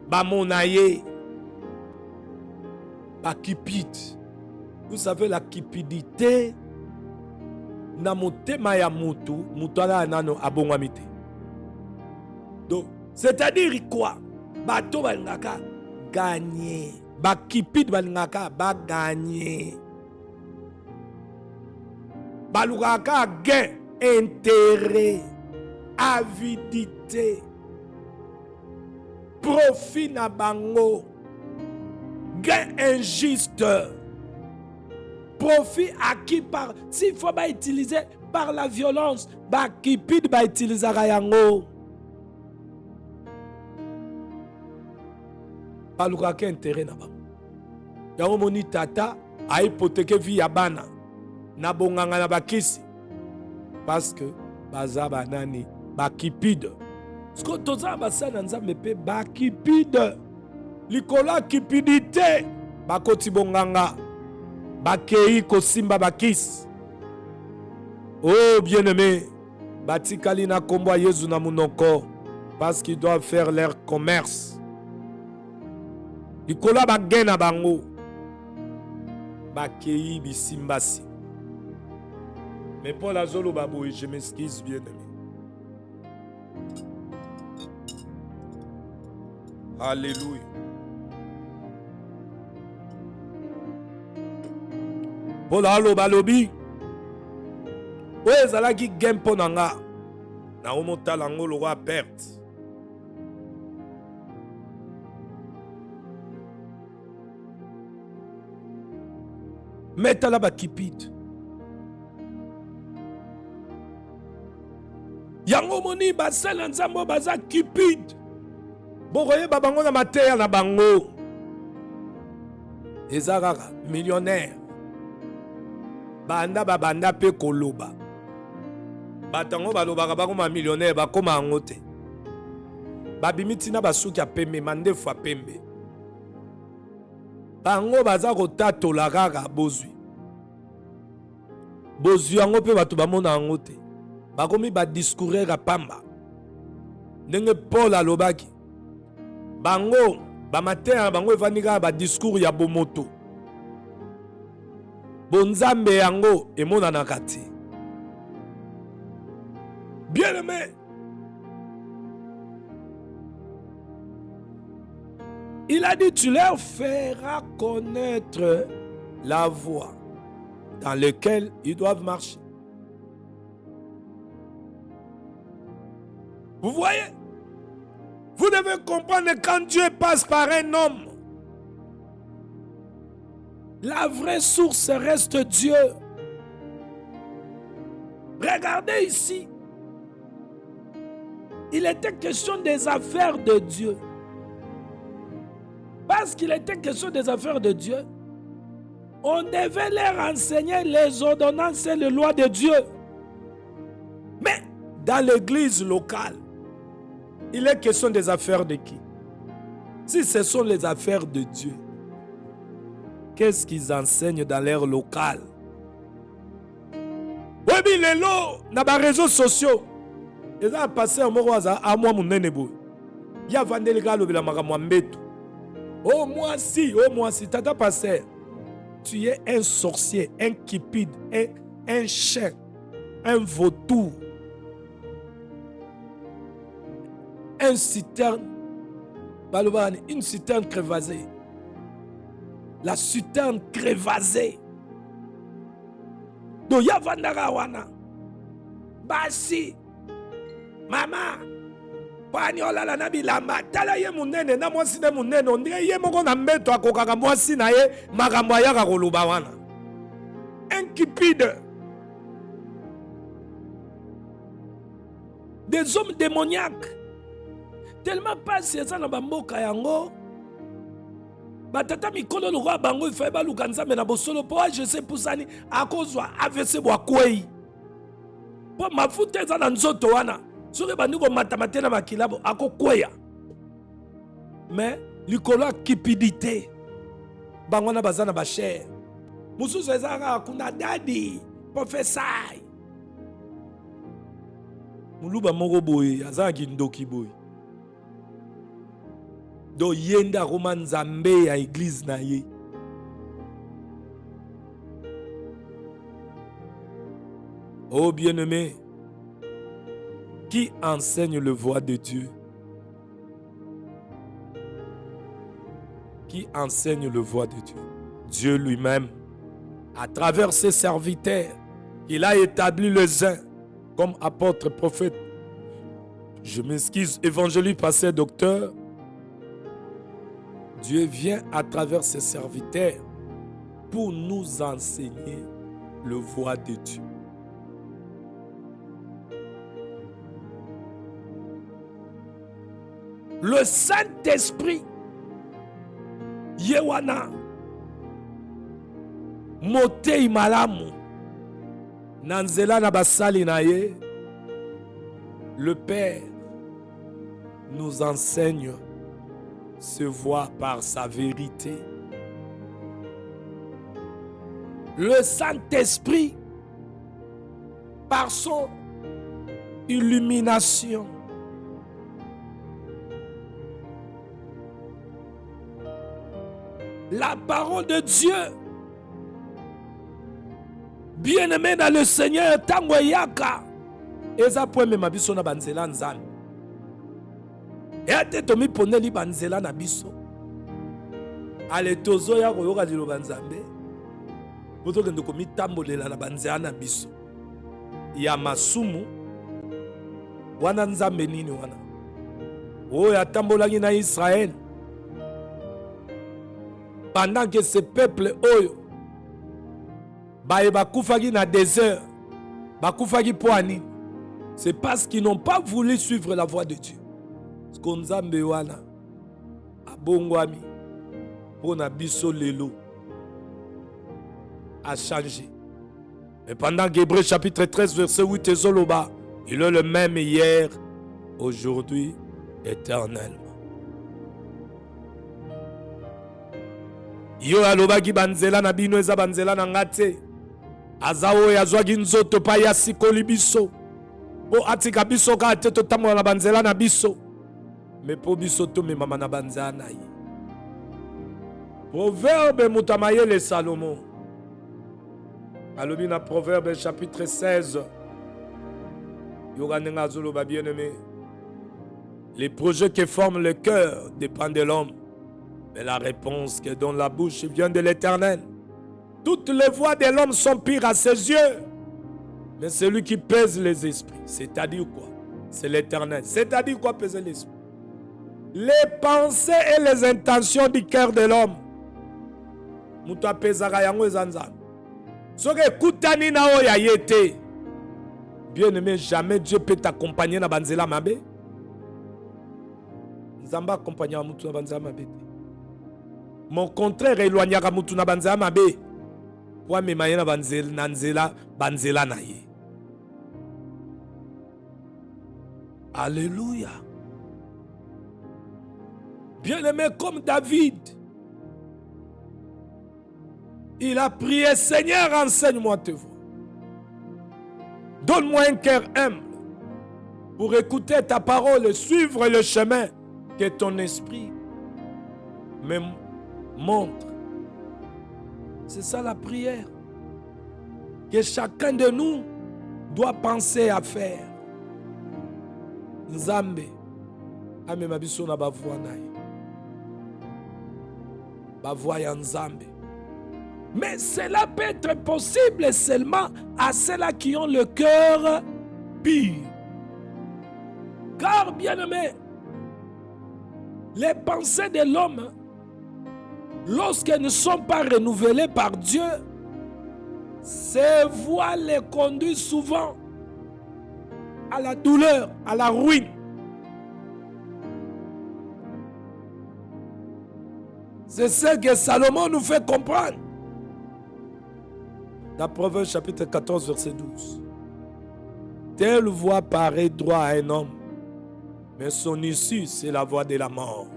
Ba monaye. Ba cupide. Vous savez la cupidité na motema ya mutu, mutala nano abongwamite. Donc, c'est-à-dire quoi? Bato balingaka gagner. Ba cupide balingaka ba gagner. Balugaka gain, intérêt, avidité. profit na bango, gain injuste, profit acquis par, s'il faut pas utiliser par la violence, ba kipid ba utiliser yango. Paluka ke intérêt na bango. Yango moni tata a hypothéqué vie ya bana na bonganga na bakisi parce que baza banani bakipide. Sko toza basana nzambe pe bakipide. Likola kipidité bakoti bonganga bakei kosimba bakisi. Oh bien-aimé, batikali na kombo Yesu na munoko parce qu'ils doivent faire leur commerce. Likola bagena bango bakei bisimbasi. Mais Paul Azolo Babou, je m'excuse bien aimé. Alléluia. Paul Azolo Balobi. Ouais, zalaki gempo nanga. Na omota lango le roi perte. Metala bakipite. Yango moni basala nzambo baza cupide. Bokoye babango na mateya na bango. Ezarara millionnaire. Banda babanda pe koloba. Batango balobaka bakoma millionnaire bakoma angote. Babimiti na basuki ya pembe mandefu ya pembe. Bango baza kotatola kaka bozwi. Bozwi yango pe bato bamona angote. Bakomi ba discourir à pamba. Ndenge Paul alobaki. Bango ba matin bango evanika ba discours ya bomoto. Bonzambe yango emona na kati. Bien aimé. Il a dit, tu leur feras connaître la voie dans laquelle ils doivent marcher. Vous voyez? Vous devez comprendre quand Dieu passe par un homme, la vraie source reste Dieu. Regardez ici. Il était question des affaires de Dieu. Parce qu'il était question des affaires de Dieu, on devait leur enseigner les ordonnances et les lois de Dieu. Mais dans l'église locale, il est question des affaires de qui? Si ce sont les affaires de Dieu, qu'est-ce qu'ils enseignent dans l'air local? Oui, mais les lots, dans les réseaux sociaux, ils ont passé un moment à moi, mon nénébo. Il y a vendu le gars, le magamambeto. Oh, moi si, tata passé. Tu es un sorcier, un cupide, un chien, un vautour, un citerne, une citerne crevasée. La citerne crevasée. Donc, ya vandara wana. Basi. Mama. Pani olala na bilamba. Tala ye munene na mwasi ne munene. Ondire ye moko na mbeto akokaka mwasi na ye. Makambo ayaka koloba wana. Un cupide. Des hommes démoniaques. Tellement pas si ça na bamboka yango. Batata mikolo lokwa bango ifa ba lukanza me na bosolo po je sais pusani akozwa AVC bwa kwei. Po mafuta za na nzoto wana. Soki banduko matamate na makilabo akokweya. Mais likolo cupidité. Bango na bazana ba cher. Mususu ezaka kuna dadi professeur. Muluba moko boye azaki ndoki boye. Do yenda roman nzambe ya église na ye. Oh bien-aimé, qui enseigne le voie de Dieu? Qui enseigne le voie de Dieu? Dieu lui-même, à travers ses serviteurs, il a établi les uns comme apôtres, prophètes. Je m'excuse, évangéliste, pasteur, docteur. Dieu vient à travers ses serviteurs pour nous enseigner le voie de Dieu. Le Saint-Esprit, Yewana, Motei Malamu, Nanzela Nabasali Naye, le Père nous enseigne ce voie par sa vérité. Le Saint-Esprit, par son illumination, la parole de Dieu, bien-aimé dans le Seigneur, tango yaka, eza poeme mabiso na banzela nzambe. Ete tomi poneli banzela na biso. Ale tozo ya koyoka liloba nzambe. Boto kende komi tambolela na banzela na biso. Ya masumu. Wana nzambe nini wana? Oh ya tambolaki na Israël. Pendant que ce peuple oyo bakufaki na désert, bakufaki poani, c'est parce qu'ils n'ont pas voulu suivre la voie de Dieu. Nzambe wana abongwami pona biso lelo a changé. Mais pendant qu'Hébreux chapitre 13 verset 8 ezoloba, il est le même hier, aujourd'hui, éternellement. Yo alobaki banzela na bino eza banzela na ngate. Azawo yazwaki nzoto pa ya sikoli biso. Po atika biso ka teto tamwa na banzela na biso. Mais po biso to me mama na banzela na ye. Proverbe mutamayele Salomon. Alobi na Proverbe chapitre 16. Yoganenga zoloba bien-aimé. Les projets qui forment le cœur dépendent de l'homme. Mais la réponse que donne la bouche vient de l'Éternel. Toutes les voies de l'homme sont pires à ses yeux. Mais celui qui pèse les esprits, c'est-à-dire quoi? C'est l'Éternel. C'est-à-dire quoi peser l'esprit? Les pensées et les intentions du cœur de l'homme. Muta pesaka yango ezanza. Soki ekutani na oyo ayete. Bien-aimé, jamais Dieu peut t'accompagner na banzela mabe. Nzamba accompagner mutu na banzela mabe. Mon contraire éloignera mutu na banzela mabe. Pour me mayer na banzela na ye. Alléluia. Bien-aimé comme David, il a prié, Seigneur, enseigne-moi tes voies. Donne-moi un cœur humble pour écouter ta parole et suivre le chemin que ton esprit me montre. C'est ça la prière que chacun de nous doit penser à faire. Nzambe amema biso na bavoie naye. Bavoie ya Nzambe. Mais cela peut être possible seulement à ceux-là qui ont le cœur pur. Car, bien-aimé, les pensées de l'homme, lorsqu'elles ne sont pas renouvelées par Dieu, ces voies les conduisent souvent à la douleur, à la ruine. C'est ce que Salomon nous fait comprendre. Dans Proverbe chapitre 14, verset 12. Telle voie paraît droit à un homme, mais son issue, c'est la voie de la mort.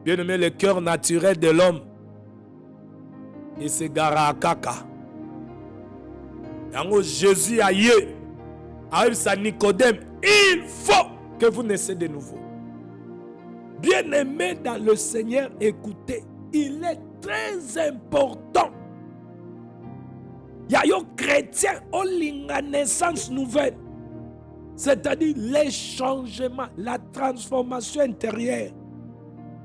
Bien-aimé, le cœur naturel de l'homme, il s'égara à caca. Et Jésus a dit à Nicodème, il faut que vous naissiez de nouveau. Bien-aimé dans le Seigneur, écoutez, il est très important. Il y a un chrétien, on a naissance nouvelle. C'est-à-dire les changements, la transformation intérieure.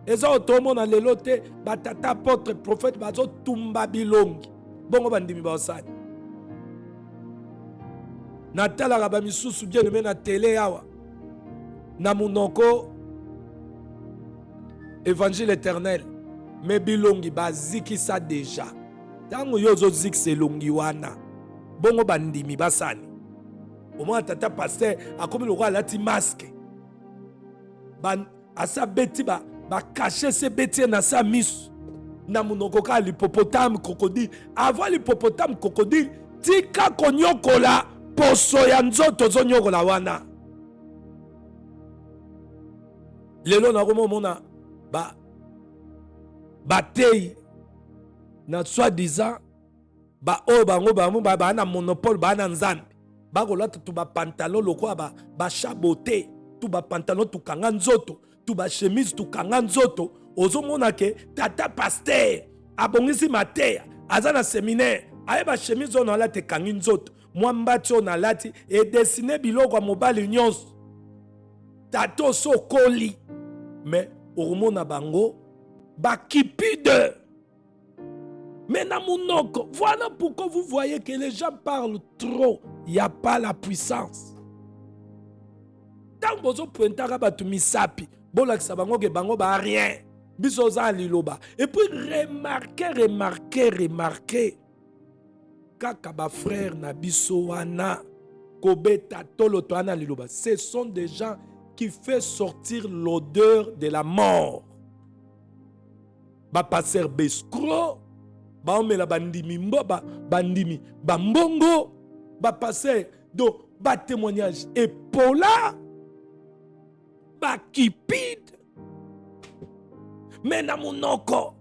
Et ça, tout le monde a l'éloté, batata, apôtre, prophète, bazo, tumba bilongi. Bongo bandimi baosani. Natala rabamisusu bien aimé na télé awa. Na munoko évangile éternel. Mais bilongi baziki ça déjà. Tango yozo zik selongi wana. Bongo bandimi basani. Au moins tata pasteur a comme le roi lati masque. Ban asa beti ba cacher ces bêtises na sa mis. Na munoko ka l'hippopotame crocodile. Avant l'hippopotame crocodile, tika konyokola poso ya nzoto zonyokola wana. Lelo na komo mona batei na soi-disant bango ba na monopole ba na nzambe ba kolata tu ba pantalon lokwa ba chaboté tu ba pantalon tu kanga nzoto tu ba chemise tu kanga nzoto ozo mona ke tata pasteur abongisi mateya azana séminaire aye ba chemise on ala te kangi nzoto mwambati on alati et dessiner biloko mobile nyonso tato so koli mais ormona bango bakipide. Mais na munoko, voilà pourquoi vous voyez que les gens parlent trop. Il n'y a pas la puissance. Tant que vous pointez batu misapi, bolak sabango ke bango ba rien. Biso za liloba. Et puis remarquez. Kaka ba frère na biso wana kobeta tolo to ana liloba. Ce sont des gens qui font sortir l'odeur de la mort. Ba passer bescro. Ba omela bandimi mboba bandimi bambongo ba passer do ba témoignage épaula ba kipide. Mais na monoko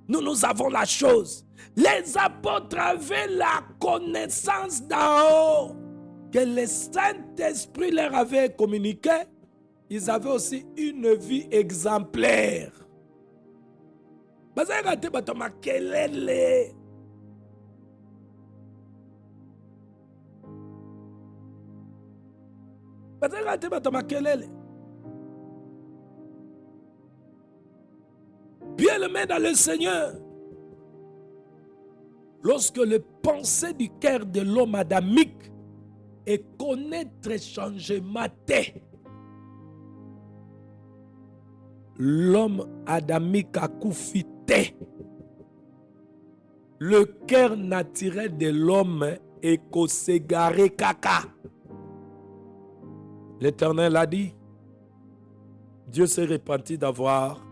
nous avons la chose. Les apôtres avaient la connaissance d'en haut que le Saint-Esprit leur avait communiqué. Ils avaient aussi une vie exemplaire. Bazagate batoma kelele. Bazagate batoma kelele. Bien-aimé dans le Seigneur, lorsque le pensée du cœur de l'homme adamique est connaître changement, l'homme adamique a coufité. Le cœur naturel de l'homme est kosegaré kaka. L'Éternel a dit, Dieu s'est repenti d'avoir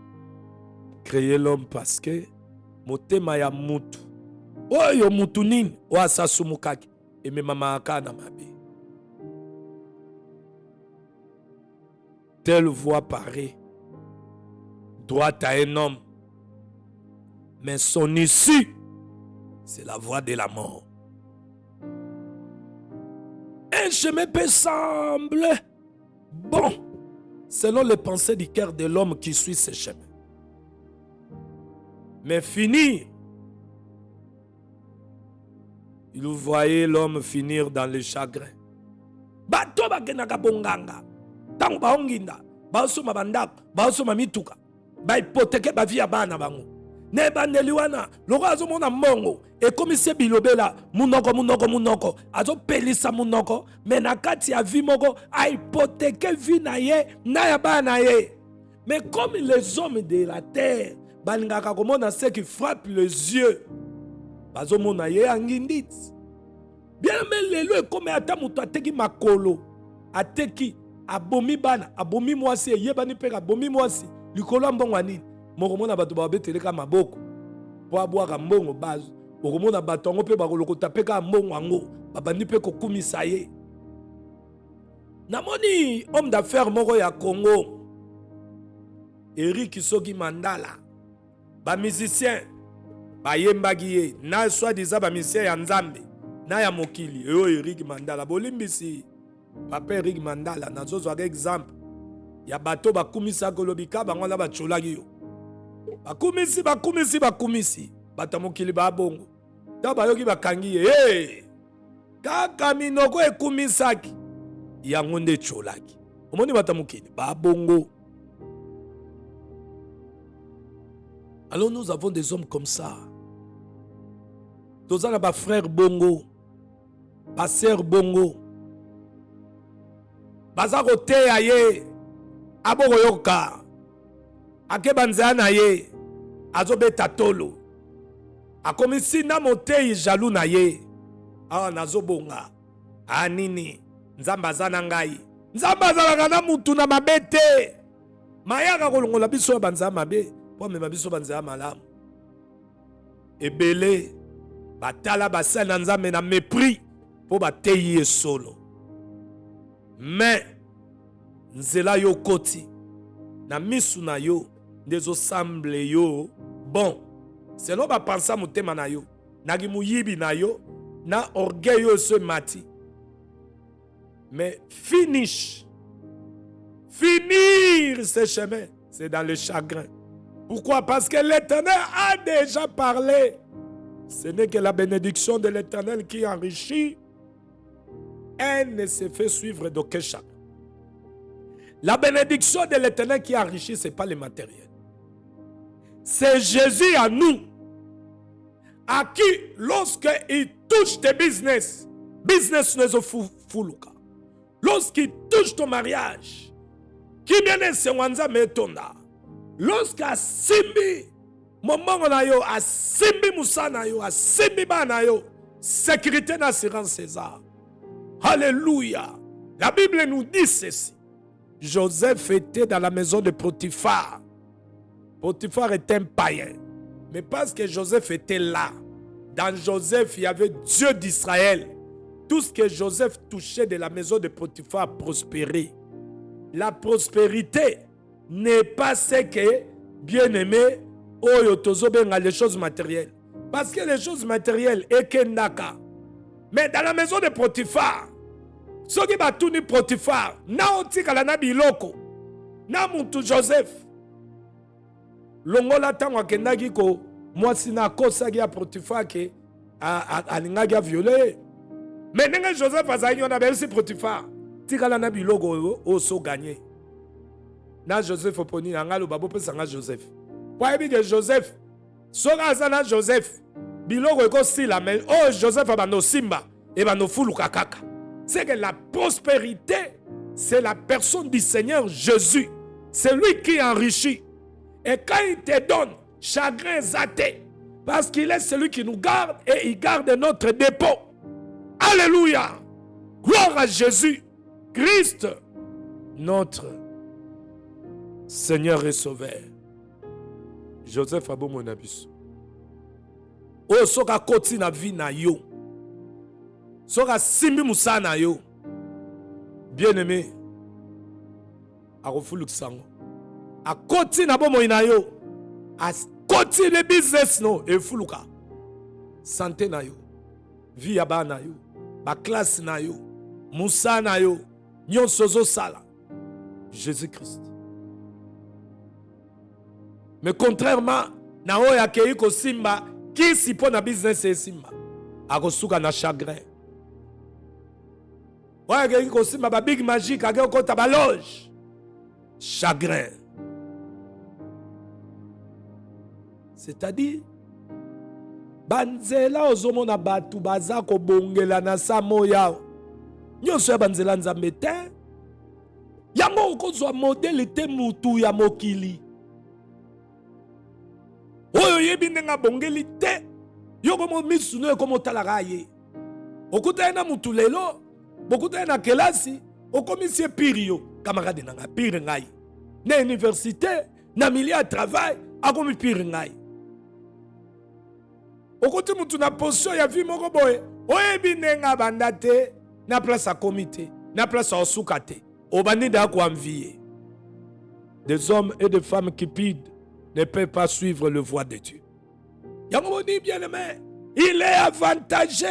créé l'homme parce que motema ya mutu oyo mutu nini wa sasumukaki ememama akana mabe. Telle voix paraît droite à un homme, mais son issue, c'est la voie de la mort. Un chemin peut sembler bon, selon les pensées du cœur de l'homme qui suit ce chemin. Mais finir, il voyait l'homme finir dans le chagrin. Bato bakenaka bonganga, tango baonginda, baosoma bandako, baosoma mituka, ba hypothèque ba vie bana bango. Ne bandeli wana, loko azomona mongo, e komise bilobela, munoko, azo pelisa munoko, mais na kati ya vie moko, a hypothèque vie na ye, na ya bana ye. Mais comme les hommes de la terre, balingaka komona ce qui frappe les yeux, bazomona ye angindit. Bien mais lelo comme ata muto ateki makolo, ateki abomi bana, abomi mwasi yebani peka abomi mwasi, likolo mbongo nini. Mokomona bato babeteleka maboko po abwaka mbongo bazo. Okomona bato ngo pe bakolokota peka mbongo ngo, babandi pe kokumisa ye. Namoni homme d'affaires moko ya Congo, Eric Soki Mandala, ba musicien ba yembaki ye na soi-disant ba musicien ya Nzambe na ya mokili yo Eric Mandala bolimbisi papa Eric Mandala nazozwa exemple ya bato bakumisa kolobika bango la bacholaki yo bakumisi bato mokili ba bongo ta bayoki bakangi ye kaka minoko ekumisaki yango nde cholaki omoni bato mokili ba bongo. Alors nous avons des hommes comme ça. Tous les frères bongo, les sœurs bongo, les agotés aye, aboyoka. Akeba nzela na ye. Azobeta tolo. Akomisi na motei jaloux na ye. Ah, nazobonga. Anini. Nzamba zana ngai. Nzamba zana na mutu na mabete. Mayaka kolongola biso banza mabe. Po mema biso banza malamu. Ebele. Batala basana nzambe na mépris. Po bateyi ye solo. Mais. Nzela yo koti. Na misu na yo. Ndezo semble yo. Bon. Selon ba pensa mutema na yo. Nagi muyibi na yo. Na orgueil yo se mati. Mais finir ce chemin, c'est dans le chagrin. Pourquoi? Parce que l'Éternel a déjà parlé. Ce n'est que la bénédiction de l'Éternel qui enrichit. Elle ne se fait suivre d'aucun chagrin. La bénédiction de l'Éternel qui enrichit, ce n'est pas le matériel. C'est Jésus à nous. À qui, lorsqu'il touche tes business ne se fout. Lorsqu'il touche ton mariage, qui bien se wanza metonda. Lorsqu'il simbi, moment na yo, a simbi musana yo, a simbi bana yo, sécurité d'assurance César. Alléluia. La Bible nous dit ceci. Joseph était dans la maison de Potiphar. Potiphar était un païen. Mais parce que Joseph était là, dans Joseph, il y avait Dieu d'Israël. Tout ce que Joseph touchait de la maison de Potiphar prospérait. La prospérité n'est pas ce que, bien-aimé, les choses matérielles. Parce que les choses matérielles, est que naka. Mais dans la maison de Potiphar, ce qui va tourner Potiphar, na otika la nabi loko, na muntu Joseph. Longola tango akendaki ko, mwasi na kosaki ya Potiphar ke, alingaki ya violé. Mais quand Joseph a dit, on a réussi Potiphar. Tika na bilogo oso gagné. Na Joseph oponi na lo babo pesa nga Joseph. Kwa ebi que Joseph soka azana Joseph bilogo eko sila mais oh Joseph abano simba et bano fuluka kaka. C'est que la prospérité c'est la personne du Seigneur Jésus. C'est lui qui enrichit. Et quand il te donne chagrin zaté parce qu'il est celui qui nous garde et il garde notre dépôt. Alléluia. Gloire à Jésus. Christ, notre Seigneur et Sauveur. Joseph a beau mon abus. O soka koti na vi na yo. Soka simbi musa na yo. Bien-aimé. A refulu sango. A koti na bomo na yo. A koti le business no e fuluka. Santé na yo. Vie ya ba na yo. Ba classe na yo. Musa na yo. Nyon sozo sala. Jésus-Christ. Mais contrairement na oya kei ko simba qui si po na business e simba akosuka na chagrin. Oya kei ko simba ba big magic age ko ta ba loge. Chagrin. C'est-à-dire banzela ozomona batu baza ko bongela na samoya. Nyonso ya banzela nzambe te. Yango okozwa modele te mutu ya mokili. Oyo yebi ndenga bongeli te. Yoko mo misuno ekomo talaka ye. Okuta na mutu lelo, bokuta na kelasi, okomisie pire yo, camarade nanga pire ngai. Na université, na milieu de travail, akomi pire ngai. Okuti mutu na position ya vie moko boye, oyebi ndenga bandate na place à comité, na place à osukate. Obani da ko envier. Des hommes et des femmes qui pident ne peuvent pas suivre le voie de Dieu. Yango dit bien aimé, il est avantageux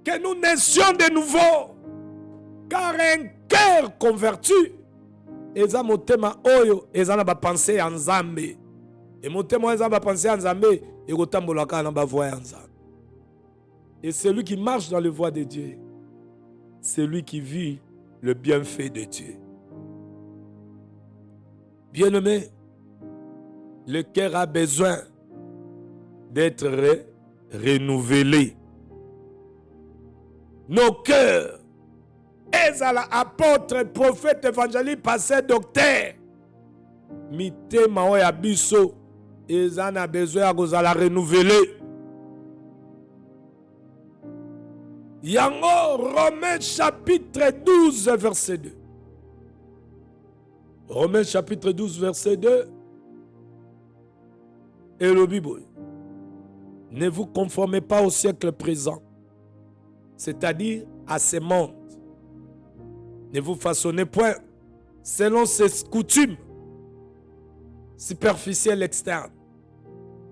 que nous naissions de nouveau. Car un cœur converti, eza motema oyo, eza na ba pensée en Nzambe. Et motema eza ba pensée en Nzambe, et kotambola ka na ba voie en Nzambe. Et celui qui marche dans le voie de Dieu, c'est lui qui vit le bienfait de Dieu. Bien-aimé, le cœur a besoin d'être renouvelé. Nos cœurs, Ezala, apôtre, prophète, évangéliste, pasteur, docteur, mitema oyo ya biso eza na besoin ya kozala renouveler. Yango Romains chapitre 12 verset 2. Romains chapitre 12 verset 2. Et le Bible. Ne vous conformez pas au siècle présent, c'est-à-dire à ce monde. Ne vous façonnez point selon ses coutumes superficielles externes,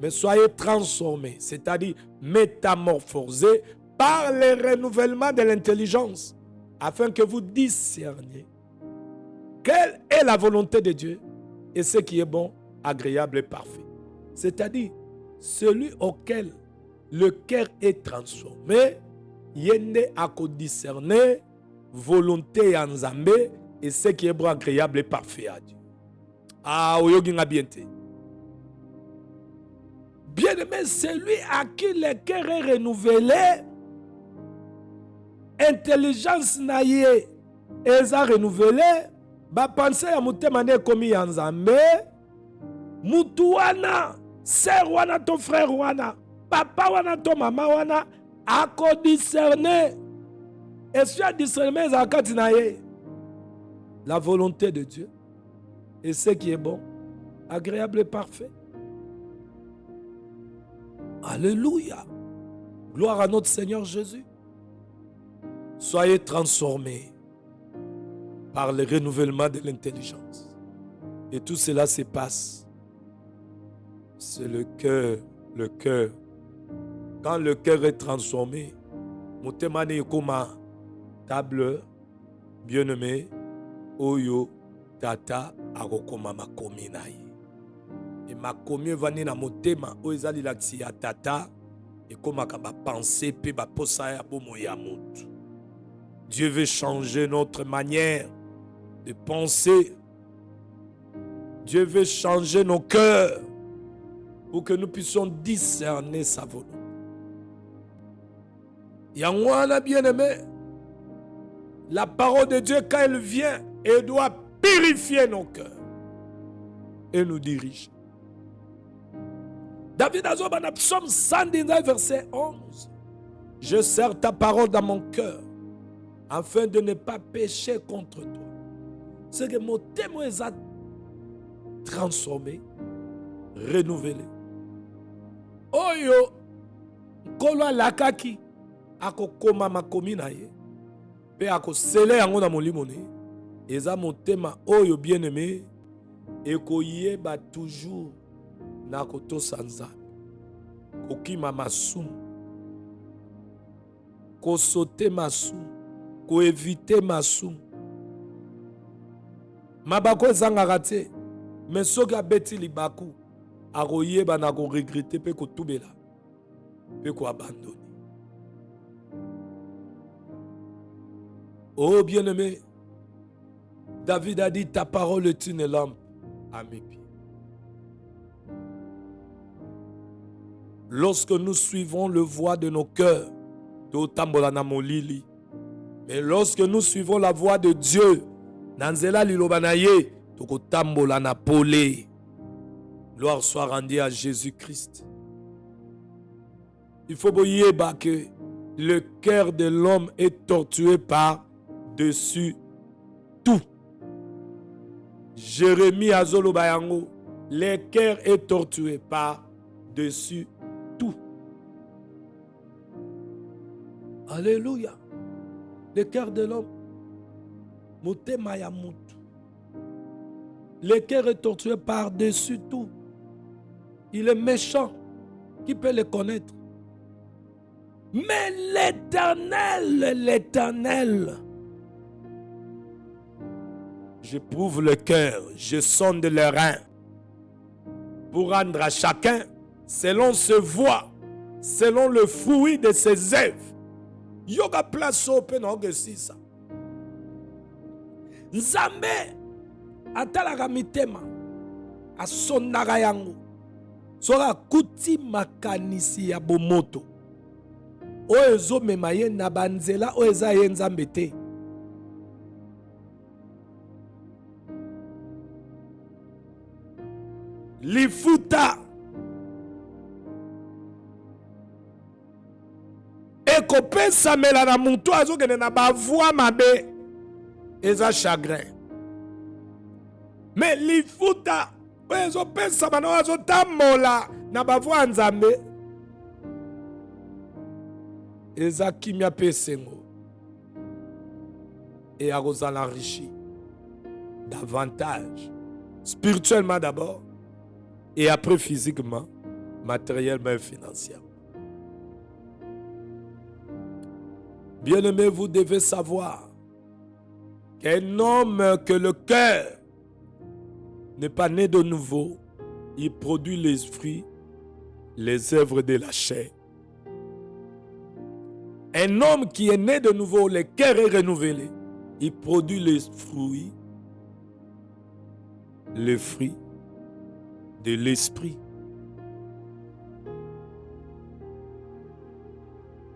mais soyez transformés, c'est-à-dire métamorphosés par le renouvellement de l'intelligence, afin que vous discerniez quelle est la volonté de Dieu et ce qui est bon, agréable et parfait. C'est-à-dire celui auquel le cœur est transformé, yende a discerner volonté en Nzambe et ce qui est bon, agréable et parfait à Dieu. Ah, oyogi nga bien te. Bien aimé, celui à qui le cœur est renouvelé, intelligence na ye eza renouvelé, ba pensée ya mutema ne komi ya Nzambe, mutu wana, sœur wana to frère wana, papa wana to mama wana, ako discerner. Et si tu discerner zakati na ye, la volonté de Dieu et ce qui est bon, agréable et parfait. Alléluia. Gloire à notre Seigneur Jésus. Soyez transformés par le renouvellement de l'intelligence. Et tout cela se passe. C'est le cœur, le cœur. Quand le cœur est transformé, Moutemane Koma, table, bien-aimé, Oyo, Tata, Arokoma Makomi Naye. Et Makomi vani na motema, Oezali laksi ya Tata, et comme ma pensée, pe ba posa ya bomo ya mutu. Dieu veut changer notre manière de penser. Dieu veut changer nos cœurs pour que nous puissions discerner sa volonté. Yangwana bien-aimé, la parole de Dieu, quand elle vient, elle doit purifier nos cœurs et nous diriger. David a dit dans Psaume 119, verset 11, je serre ta parole dans mon cœur afin de ne pas pécher contre toi. C'est que mon témoin est transformé, renouvelé. Oyo, kolo lakaki, ako koma makomi na ye, pe ako sele yango na molimo ne, eza motema oyo bien aimé, eko yeba toujours na koto sanza, kokima masumu, kosote masumu, ko éviter masumu. Mabako ezangaka te, mais soki abeti libaku, akoyeba na ko regretter pe kotubela, pe ko abandonner. Oh bien-aimé, David a dit, ta parole est une lampe à mes pieds. Lorsque nous suivons le voie de nos cœurs, mais lorsque nous suivons la voie de Dieu, gloire soit rendue à Jésus-Christ. Il faut que le cœur de l'homme est torturé par-dessus tout. Jérémie Azolo Bayango, le cœur est torturé par-dessus tout. Alléluia. Le cœur de l'homme, Motema ya mutu. Le cœur est torturé par-dessus tout. Il est méchant. Qui peut le connaître? Mais l'Éternel, j'éprouve le cœur, je sonde les reins pour rendre à chacun selon ses voies, selon le fruit de ses œuvres. Yoga place open ça. Nzambe atalaka mitema asonaka yango soka kuti makanisi ya bomoto oyo ezomema ye na banzela oyo eza ye Nzambe te. « 」 « 」 « 」 « 」 « 」 « 」 « 」 « 」 « 」 « 」 « 」 « 」 « 」 « 」 « 」 « 」 « 」 « 」 « 」 « 」 « 」 « 」 « 」 « 」 « 」 « 」 « 」 « 」 « 」 « lifuta ekopesamela na mutu azokende na bavoi mabe eza chagrin. Mais lifuta oyo ezopesama na oyo azotambola na bavoi ya Nzambe eza kimia mpe esengo et akozala enrichi davantage spirituellement d'abord et après physiquement, matériellement et financièrement. Bien-aimés, vous devez savoir qu'un homme que le cœur n'est pas né de nouveau, il produit les fruits, les œuvres de la chair. Un homme qui est né de nouveau, le cœur est renouvelé, il produit les fruits de l'esprit.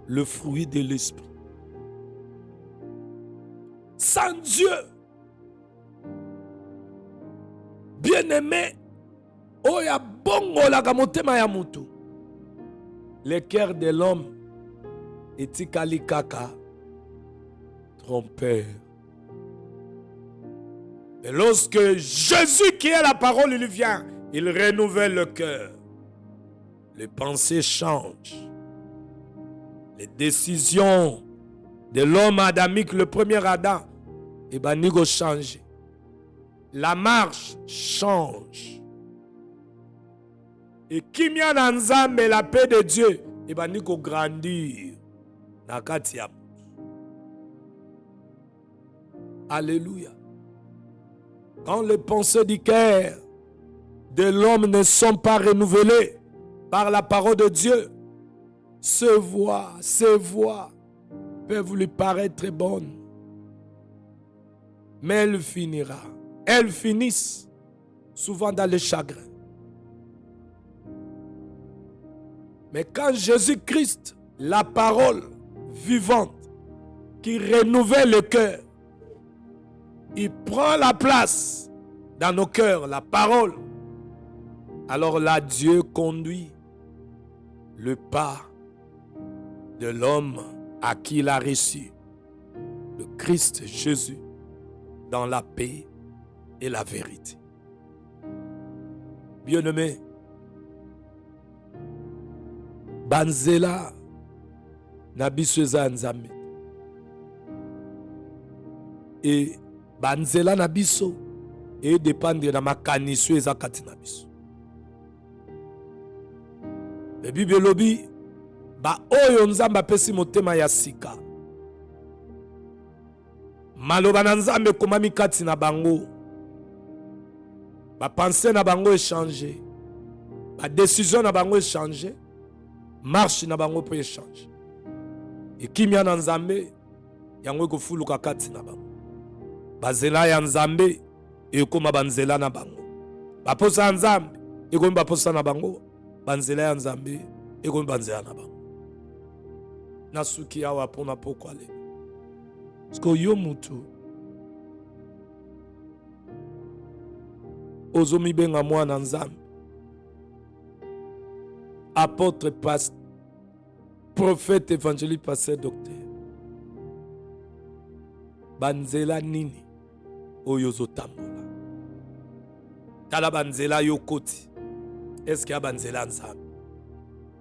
Le fruit de l'esprit. Sans Dieu, bien-aimé, oya bongo la gamotema ya mutu. Le cœur de l'homme etikali kaka trompeur. Et lorsque Jésus qui est la parole, il vient, il renouvelle le cœur. Les pensées changent. Les décisions de l'homme adamique, le premier Adam, et ben nigo change. La marche change. Et qui m'a dans Nzambe, la paix de Dieu, et ben nigo grandir. Nakatiam. Alléluia. Quand les pensées du cœur de l'homme ne sont pas renouvelées par la parole de Dieu, ces voix peuvent lui paraître bonnes. Mais elles finissent souvent dans le chagrin. Mais quand Jésus-Christ, la parole vivante, qui renouvelle le cœur, il prend la place dans nos cœurs, la parole. Alors là, Dieu conduit le pas de l'homme à qui il a reçu le Christ Jésus dans la paix et la vérité. Bien-aimé, banzela na biso eza Nzambe. Et banzela na biso e dépendre na makaniso eza kati na biso. Le Bible lobi ba oyo Nzambe apesi motema ya sika. Maloba na Nzambe komami kati na bango. Ba pensée na bango échanger. Ba décision na bango échanger. Marche na bango peut échanger. Et kimia na Nzambe yango ekofuluka kati na bango. Bazela ya Nzambe ekoma banzela na bango. Baposa ya Nzambe ekomi baposa na bango. Banzela ya Nzambe ekomi banzela na bango. Nasuki awa pona pokwa le. Sko yo mutu ozomi benga mwana Nzambe, apôtre, pasteur, prophète, évangéliste, pasteur, docteur. Banzela nini oyo zotambola? Tala banzela yo koti. Est-ce qu'il y a banzela Nzambe?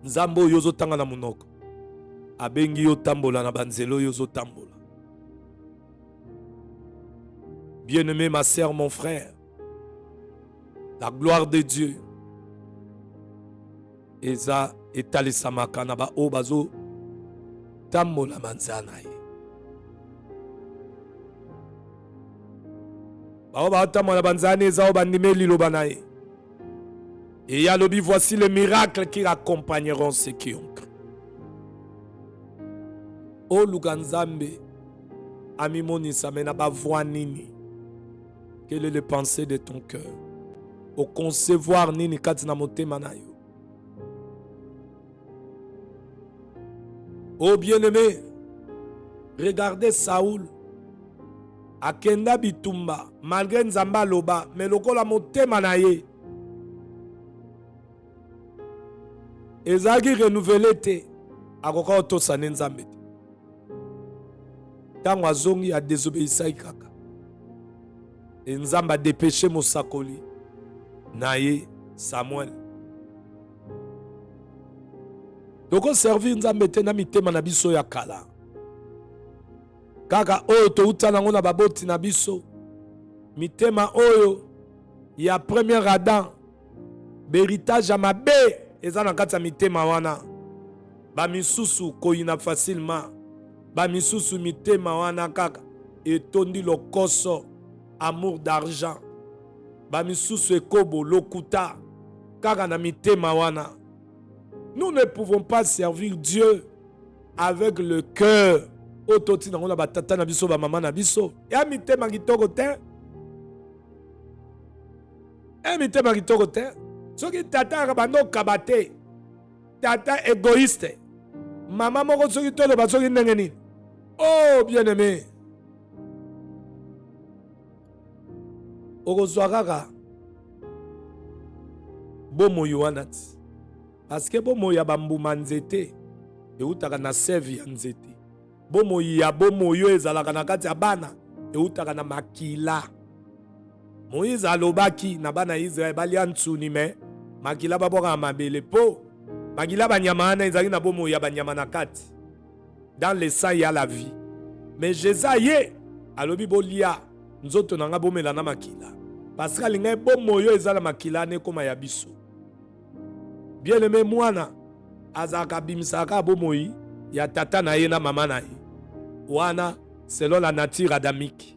Nzambe oyo zotanga na munoko. Abengi yo tambola na banzelo yo zotambola. Bien-aimé, ma sœur, mon frère, la gloire de Dieu eza etalisamaka na ba obazo tambola manzana ye. Ba oba tambola banzana eza obandimeli loba ye. Et yalobi, voici les miracles qui accompagneront ceux qui ont cru. O Luganzambe, ami monisa mena ba voix nini. Quelle est le pensée de ton cœur? Au concevoir nini katina motema na yo. Oh bien-aimé, regardez Saoul. Akenda bitumba, malgré Nzamba loba, mais lokola motema na ye. ezalaki renouvelé te akoka otosana nzambe te ntango azongi adesobéisaki kaka nzambe adepeshe mosakoli na ye Samuel. Tokoservir nzambe te na mitema na biso ya kala kaka oyo touta nango na baboti na biso, mitema oyo ya premier Adam, béritage ya mabe eza na kati ya mitema wana. Bamisusu koyina facilement, bamisusu mitema wana kaka etondi lokoso, amour d'argent, bamisusu ekobo lokuta kaka na mitema wana. Nous ne pouvons pas servir Dieu avec le cœur. Ototi nango na batata na biso ba mama na biso. Ya mitema kitoko te. Mitema kitoko te. Soki tata ka bando kabate. Tata égoïste. Mama moko soki tolo ba soki ndenge nini. Oh bien-aimé. Okozwa kaka bomo yoanati. Parce que bomo ya bambuma nzete eutaka na sève ya nzete. Bomo ya bomo yo ezalaka na kati ya bana eutaka na makila. Moïse alobaki na bana Israël balia ntsuni me makila baboka mabele po makila banyama wana ezali na bomo ya banyama na kati. Dans le sang il y a la vie. Mais Jésaïe alobi bolia nzoto nanga bomela na makila. Parce que alinga bomo yo ezala makila ne koma ya biso. Bien-aimé mwana azaka bimisaka bomoi ya tata na ye na mama na ye wana selon la nature adamique.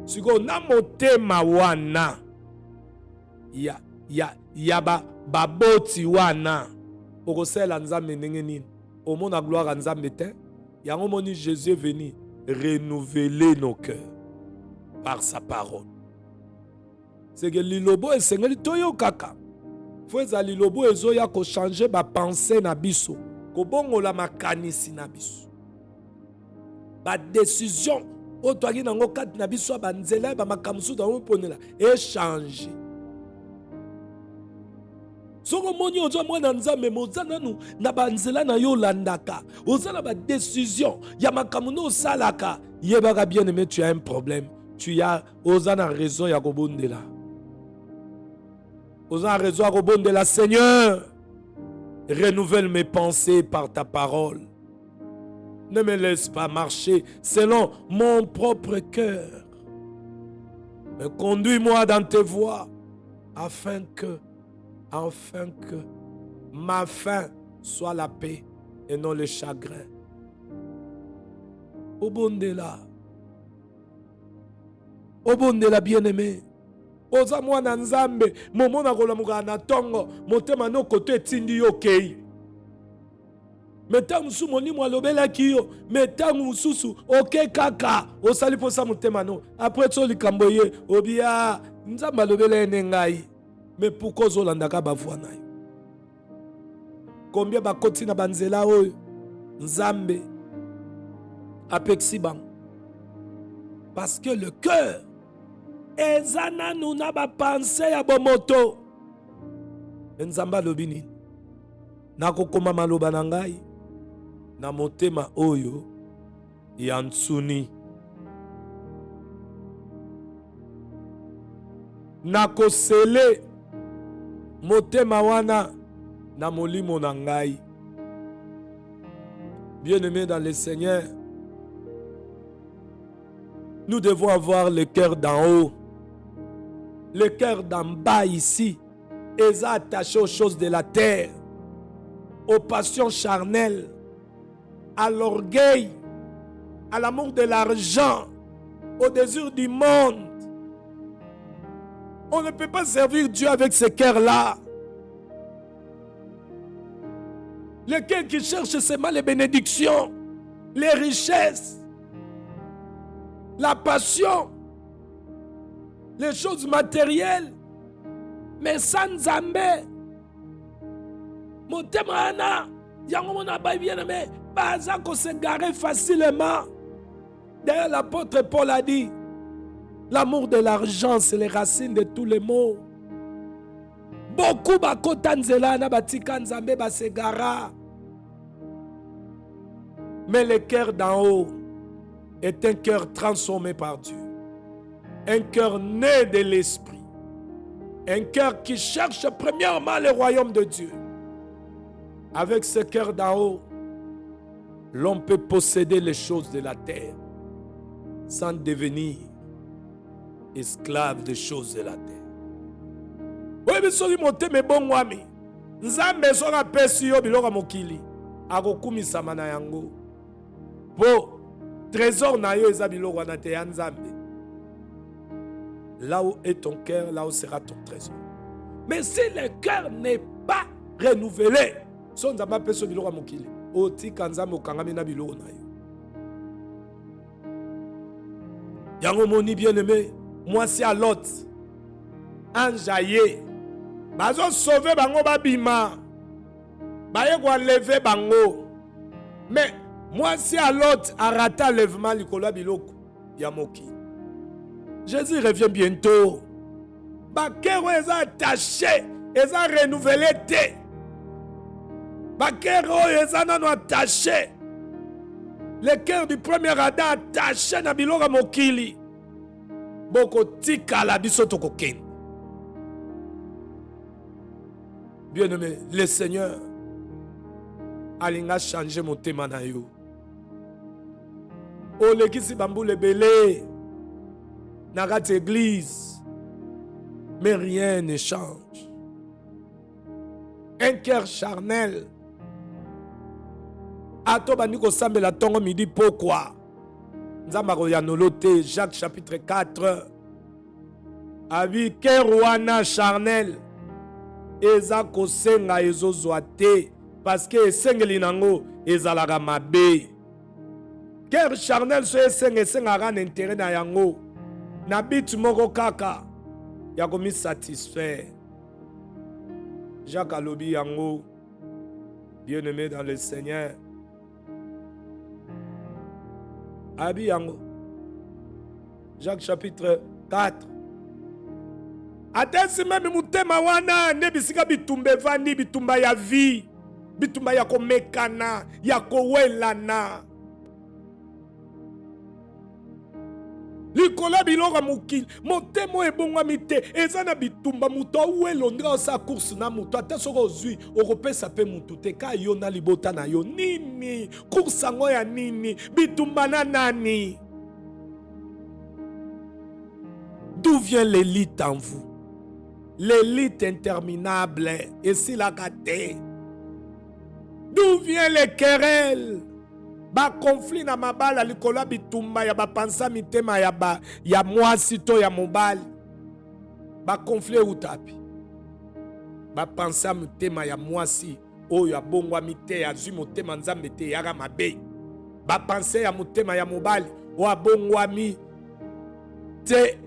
Siko na motema wana ya baboti wana okosela nzambe ndenge nini omona gloire ya nzambe te. Yango moni Jésus est venu renouveler nos cœurs par sa parole. C'est que lilobo esengeli toyo kaka. Faut ezali lobo ezoya ko changer ba pensée na biso, ko bongola makanisi na biso. Ba décision o toaki nango kati na biso ba nzela ba makamsu da oponela e changer. Soko moni ozo mwana nzambe mozana nu na ba nzela na yo landaka. Ozana ba décision ya makamuno salaka. Yebaka bien-aimé, tu as un problème. Tu as ozana raison ya ko bondela. Aux en raison au bon de la Seigneur, renouvelle mes pensées par ta parole. Ne me laisse pas marcher selon mon propre cœur. Mais conduis-moi dans tes voies afin que ma fin soit la paix et non le chagrin. Au bon de la bien-aimée. Oza mwana nzambe momona kolamuka na tongo motema no kote etindi yo kei metangu musu molimo alobelaki yo metangu mususu oke kaka osali posa motema no après tso likambo ye obia nzambe alobela ene ngai mais pourquoi ozolandaka bavwa na yo combien bakoti na banzela oyo nzambe apexi bango parce que le cœur ezana nuna ba pensé ya bomoto nzamba alobi nini nakokoma maloba na ngai na motema oyo ya ntsuni nakosele motema wana na molimo na ngai. Bien-aimés dans le Seigneur, nous devons avoir le cœur d'en haut. Le cœur d'en bas ici est attaché aux choses de la terre, aux passions charnelles, à l'orgueil, à l'amour de l'argent, au désir du monde. On ne peut pas servir Dieu avec ce cœur-là. Le cœur qui cherche seulement les bénédictions, les richesses, la passion, les choses matérielles, mais sans Nzambe. Motema ana yango mona ba bien-aimé baza ko se garer facilement. D'ailleurs l'apôtre Paul a dit l'amour de l'argent c'est les racines de tous les maux. Beaucoup bakota nzela na batika nzambe basegara. Mais le cœur d'en haut est un cœur transformé par Dieu. Un cœur né de l'esprit. Un cœur qui cherche premièrement le royaume de Dieu. Avec ce cœur d'en haut, l'on peut posséder les choses de la terre sans devenir esclave des choses de la terre. Oui, soki motema ebongwami nzambe soki apesi yo biloko ya mokili akokumisama na yango po trésor na yo eza biloko wana te ya nzambe. Là où est ton cœur, là où sera ton trésor. Mais si le cœur n'est pas renouvelé, so nzambe apesi yo biloko ya mokili otika nzambe okangami na biloko na yo. Yango moni bien aimé, mwasi ya Lot anjaye bazo sauver bango babima baye kwa lever bango. Mais mwasi ya Lot arata lèvement likolo ya biloko ya moki. Jésus revient bientôt. Bakero eza attaché, eza renouvelé te. Bakero eza nano attaché. Le cœur du premier Adam attaché na biloko ya mokili. Boko tika la biso tokokende. Bien-aimé, le Seigneur alinga changer mon thème na yo. O lekisi bamboule belé na kati église, mais rien ne change. Un cœur charnel. Ato bandi ko sambela tongo midi pourquoi? Nzamba ko yanolote Jacques chapitre 4. Abi cœur wana charnel. Eza kosenga ezozwa te parce que esengeli nango ezalaka mabe. Cœur charnel so esenga ran intérêt na yango na bitu moko kaka ya komi satisfaire. Jacques alobi yango, bien-aimé dans le Seigneur. Abi yango Jacques chapitre 4. Atesi meme mutema wana ne bisika bitumba vandi bitumba ya vie, bitumba ya komekana, ya kowelana. Likola biloko mokili, motema ebongwami te, eza na bitumba muto awelondra sa course na muto ata soko zui okopesa pe mutu te ka yo na libota na yo nini, course ngo ya nini, bitumba na nani? D'où vient l'élite en vous? L'élite interminable et si la gâté. D'où vient les querelles? Ba conflit na mabala likola bitumba ya ba pansa mitema ya mwasi to ya mobali. Ba conflit utapi. Ba pansa mitema ya mwasi oyo abongwa mite ya zwi motema nzambe te yaka mabe. Ba panse ya motema ya mobali o abongwa mi te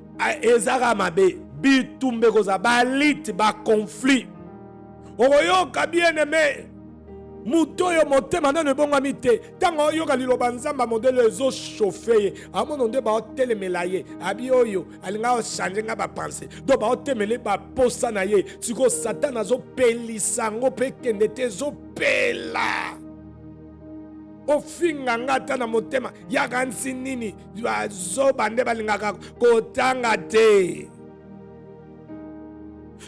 ezaka mabe. Bitumbe koza balit ba conflit. Oyoka bien aimé. Muto yo motema nano bonga mite. Tango yoka liloba nzamba modele zo chauffer. Amono nde ba telemela ye. Abi oyo alinga changer nga ba penser. Do ba temele ba posa na ye. Siko Satan azo pelisango pe kende te zo pela. Ofinga ngata na motema ya gansi nini. Zo bande balinga kotanga te.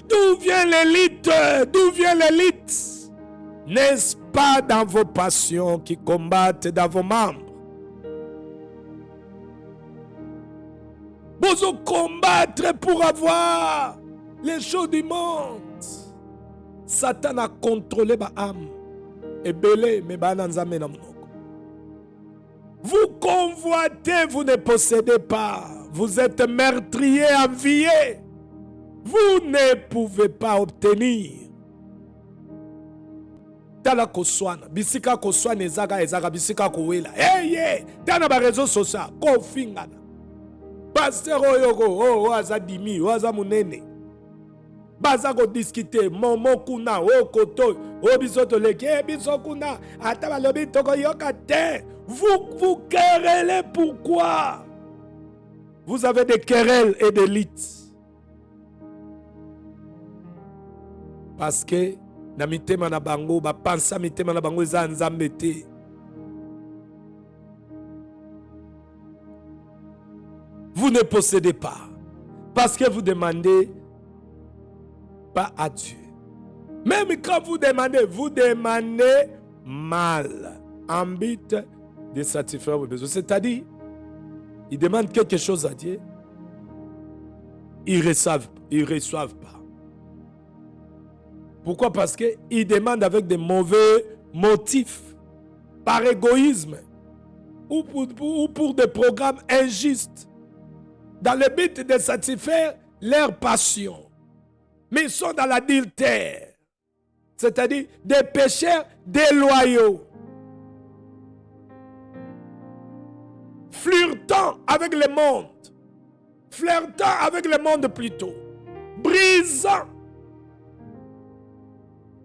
D'où vient l'élite? D'où vient l'élite? N'est-ce pas dans vos passions qui combattent dans vos membres? Vous combattre pour avoir les choses du monde. Satan a contrôlé ma âme. Et belé, mais bananzame na monoko. Vous convoitez, vous ne possédez pas. Vous êtes meurtrier, envié. Vous ne pouvez pas obtenir. Tala koswana, bisika koswana ezaka bisika kowela. Hey, tana ba réseaux sociaux, kofingana. Pasteur oyoko, aza dimi, aza munene. Baza ko discuter, momo kuna, koto, bisoto leke, bisokuna, ata ba lobi toko yoka te. Vous querellez pourquoi? Vous avez des querelles et des lites. Parce que na mitema na bango ba pensa mitema na bango eza nzambe te. Vous ne possédez pas parce que vous demandez pas à Dieu. Même quand vous demandez mal en but de satisfaire vos besoins. C'est-à-dire, ils demandent quelque chose à Dieu, ils ne reçoivent pas. Pourquoi? Parce qu'ils demandent avec des mauvais motifs, par égoïsme, ou pour des programmes injustes, dans le but de satisfaire leur passion. Mais ils sont dans l'adultère, c'est-à-dire des pécheurs déloyaux, flirtant avec le monde, plutôt, brisant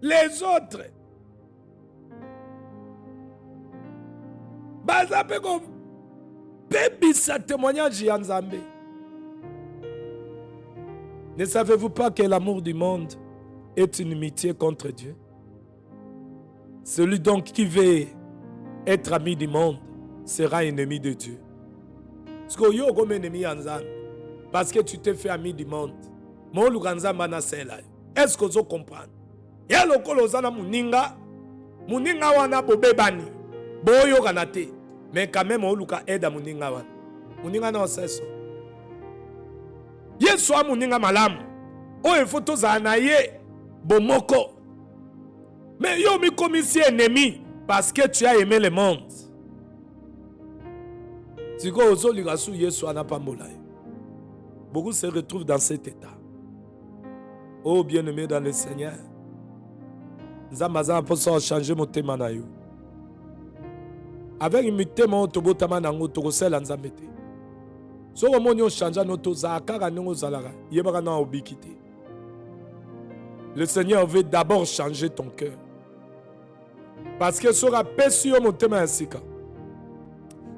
les autres. Bazape comme bébisa témoignage ya Nzambe. Ne savez-vous pas que l'amour du monde est une inimitié contre Dieu? Celui donc qui veut être ami du monde sera ennemi de Dieu. Parce que tu t'es fait ami du monde. Est-ce que vous comprenez? Muninga wana bobebani boyo kanate mais quand même oluka aide muninga wana muninga na oseso yesu a muninga malamu oyo foto za na ye bomoko mais yo mi komisi ennemi parce que tu as aimé le monde. Siko ozolika su yesu ana pambola. Beaucoup se retrouvent dans cet état. Oh bien-aimé dans le Seigneur, Zamaza pour changer mon thème na yo. Avec un thème otobotama na ngotoko sela nzambete. So omonyo chanja noto za kaka ngo zalaga, yebaka na obikite. Le Seigneur veut d'abord changer ton cœur. Parce que sera pesio mon thème asika.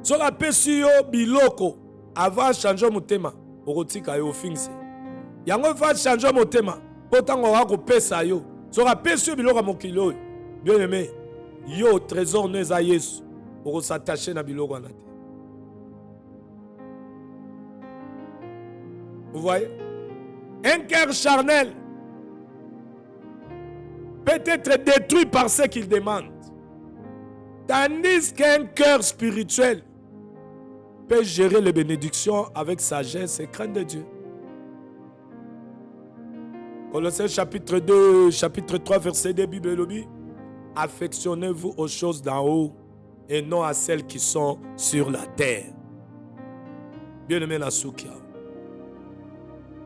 Sera pesio biloko avant changer mon thème, okotika yo finse. Yango va changer mon thème, potango wa ko pesa yo. Sera pesio biloko mokilo. Bien aimé, yo trésor ne za Yesu, oko s'attacher na biloko na te. Vous voyez? Un cœur charnel peut être détruit par ce qu'il demande. Tandis qu'un cœur spirituel peut gérer les bénédictions avec sagesse et crainte de Dieu. Colossiens chapitre 2, chapitre 3, verset 2, Bible lobby. Affectionnez-vous aux choses d'en haut et non à celles qui sont sur la terre. Bien-aimé la soukia.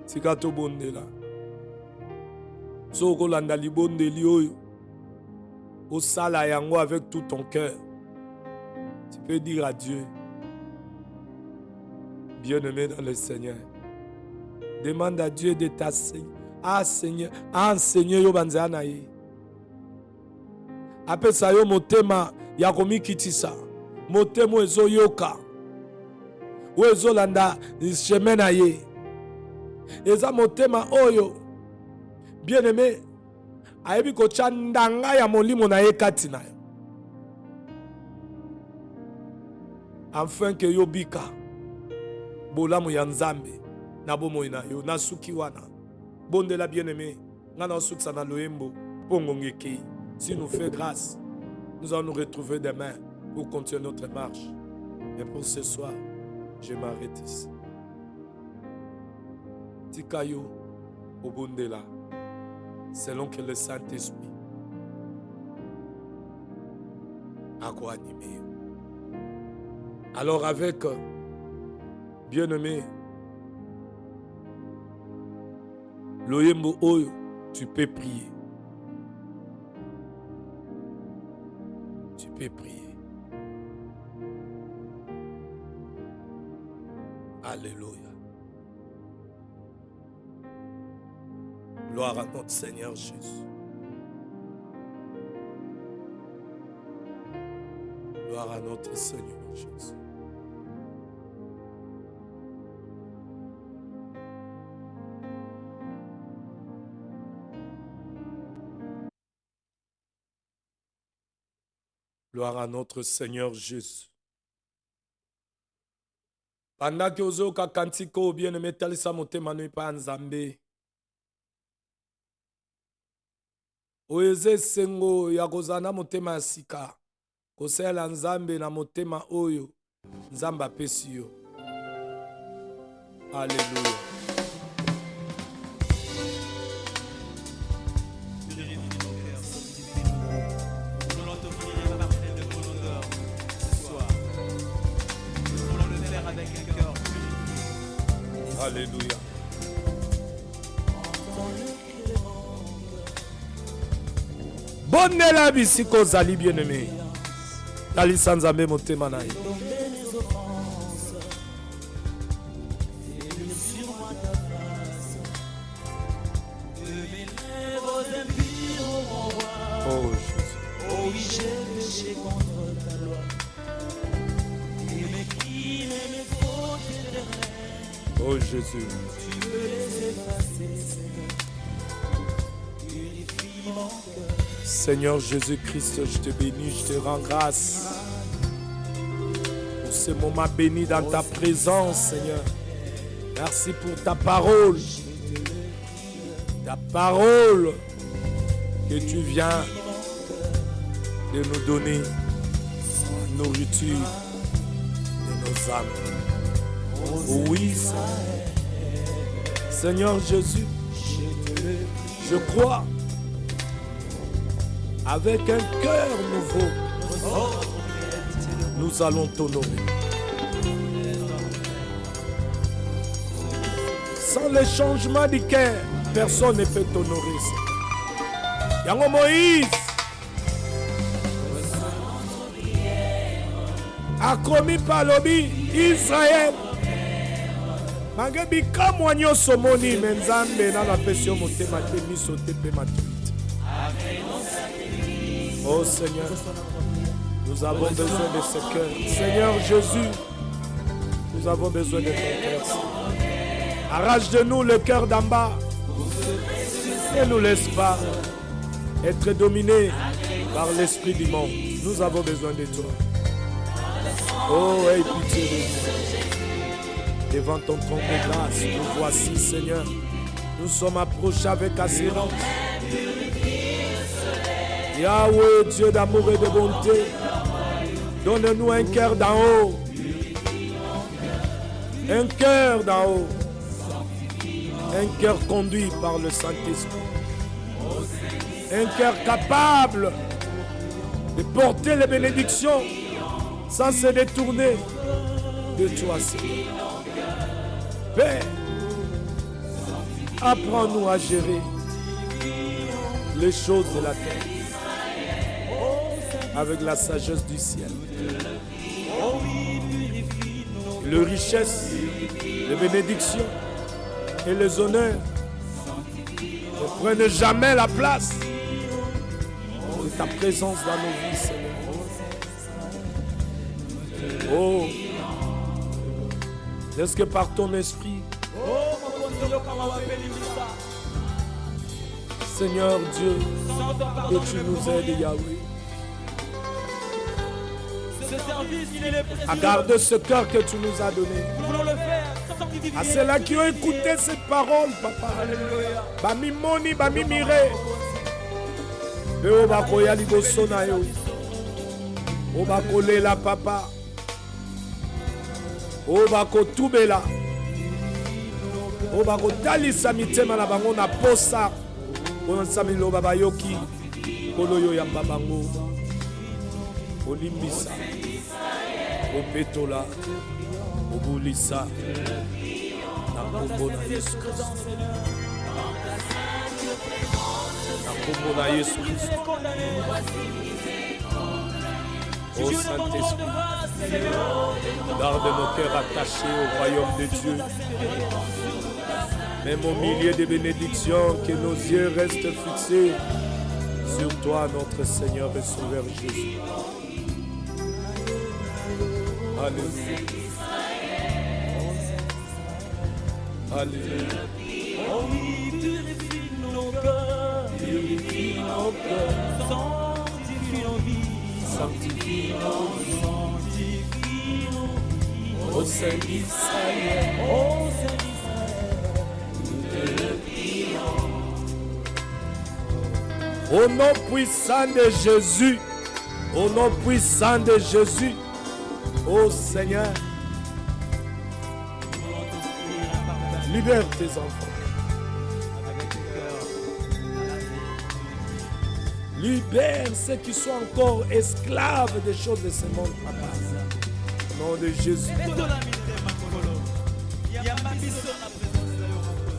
Sikato bonde la. Soko landa libonde lioyo. Au sala yango avec tout ton cœur. Tu peux dire à Dieu, bien-aimé dans le Seigneur, demande à Dieu de t'enseigner. Ah Seigneur, enseigner yo banzana ye. Apesa yo motema ya komikitisa. Motemo ezo yoka. Wezo landa chemin na ye. Eza motema oyo. Bien-aimé, ayebi ko chandanga ya molimo na ye kati na yo. Afin que yo bika bolamu ya Nzambe na bomoi na yo na suki wana. Bonde la bien-aimé, ngana suksa na loembo pongongeki. Si nous fait grâce, nous allons nous retrouver demain pour continuer notre marche. Et pour ce soir, je m'arrête ici. Tikayo obondela, selon que le Saint-Esprit a quoi animé. Alors avec bien-aimé, Loyembo Oyo, tu peux prier. Tu peux prier. Alléluia. Gloire à notre Seigneur Jésus. Gloire à notre Seigneur Jésus. Gloire à notre Seigneur Jésus. Pendant que vous avez kantiko bien-aimé talisa motema no pa nzambe. Oeze sengo ya kozana motema ya sika. Kosela nzambe na motema oyo. Nzamba apesi yo. Alléluia. Alléluia. Bonne la bisiko zali bien-aimé. Tali sanzambe motema na ye. Oh Jésus. Oui, j'ai péché contre ta loi. Et mes crimes et mes fautes éternelles. Oh Jésus. Tu peux les effacer, Seigneur. Purifie mon cœur. Seigneur Jésus-Christ, je te bénis, je te rends grâce pour ce moment béni dans ta présence, Seigneur. Merci pour ta parole. Ta parole que tu viens de nous donner, la nourriture de nos âmes. Oui, Seigneur Jésus, je crois avec un cœur nouveau, nous allons t'honorer. Sans le changement du cœur, personne ne peut t'honorer. Yango Moïse a commis par l'obi Israël. Mangebi kamwa nyoso moni menzambe na la pesio motema te miso te pe matuite. Oh Seigneur, nous avons besoin de ce cœur. Seigneur Jésus, nous avons besoin de ton cœur. Arrache de nous le cœur d'en bas. Ne nous laisse pas être dominés par l'esprit du monde. Nous avons besoin de toi. Oh, aie pitié de nous. Devant ton trône de grâce, nous voici, Seigneur. Nous sommes approchés avec assurance. Yahweh, Dieu d'amour et de bonté, donne-nous un cœur d'en haut. Un cœur d'en haut. Un cœur conduit par le Saint-Esprit. Un cœur capable de porter les bénédictions sans se détourner de toi, Seigneur. Père, apprends-nous à gérer les choses de la terre avec la sagesse du ciel. Les richesses, les bénédictions et les honneurs ne prennent jamais la place de ta présence dans nos vies, Seigneur. Oh, est-ce que par ton esprit, Seigneur Dieu, que tu nous aides, Yahweh, à garder ce cœur que tu nous as donné. À ceux-là qui ont écouté cette parole, Papa. Bami moni, bami mire. Beo bakoya liboso na yo. O bakolela papa. O bakotubela. O bakotalisa mitema na bango na posa. Pona samilo baba yoki. Koloyo ya babango. Olimbisa. Opetola. Obulisa. Na kombo na Yesu Christ. Na kombo na Yesu Christ. Ô Saint-Esprit, garde nos cœurs attachés au royaume de Dieu. Même au milieu des bénédictions, que nos yeux restent fixés sur toi, notre Seigneur et Sauveur Jésus. Alléluia. Alléluia. Oh oui, purifie nos cœurs, sanctifie nos vies, sanctifie-nous. Ô Saint d'Israël, au nom puissant de Jésus, au nom puissant de Jésus, ô Seigneur, libère tes enfants. Libère ceux qui sont encore esclaves des choses de ce monde, papa. Au nom de Jésus.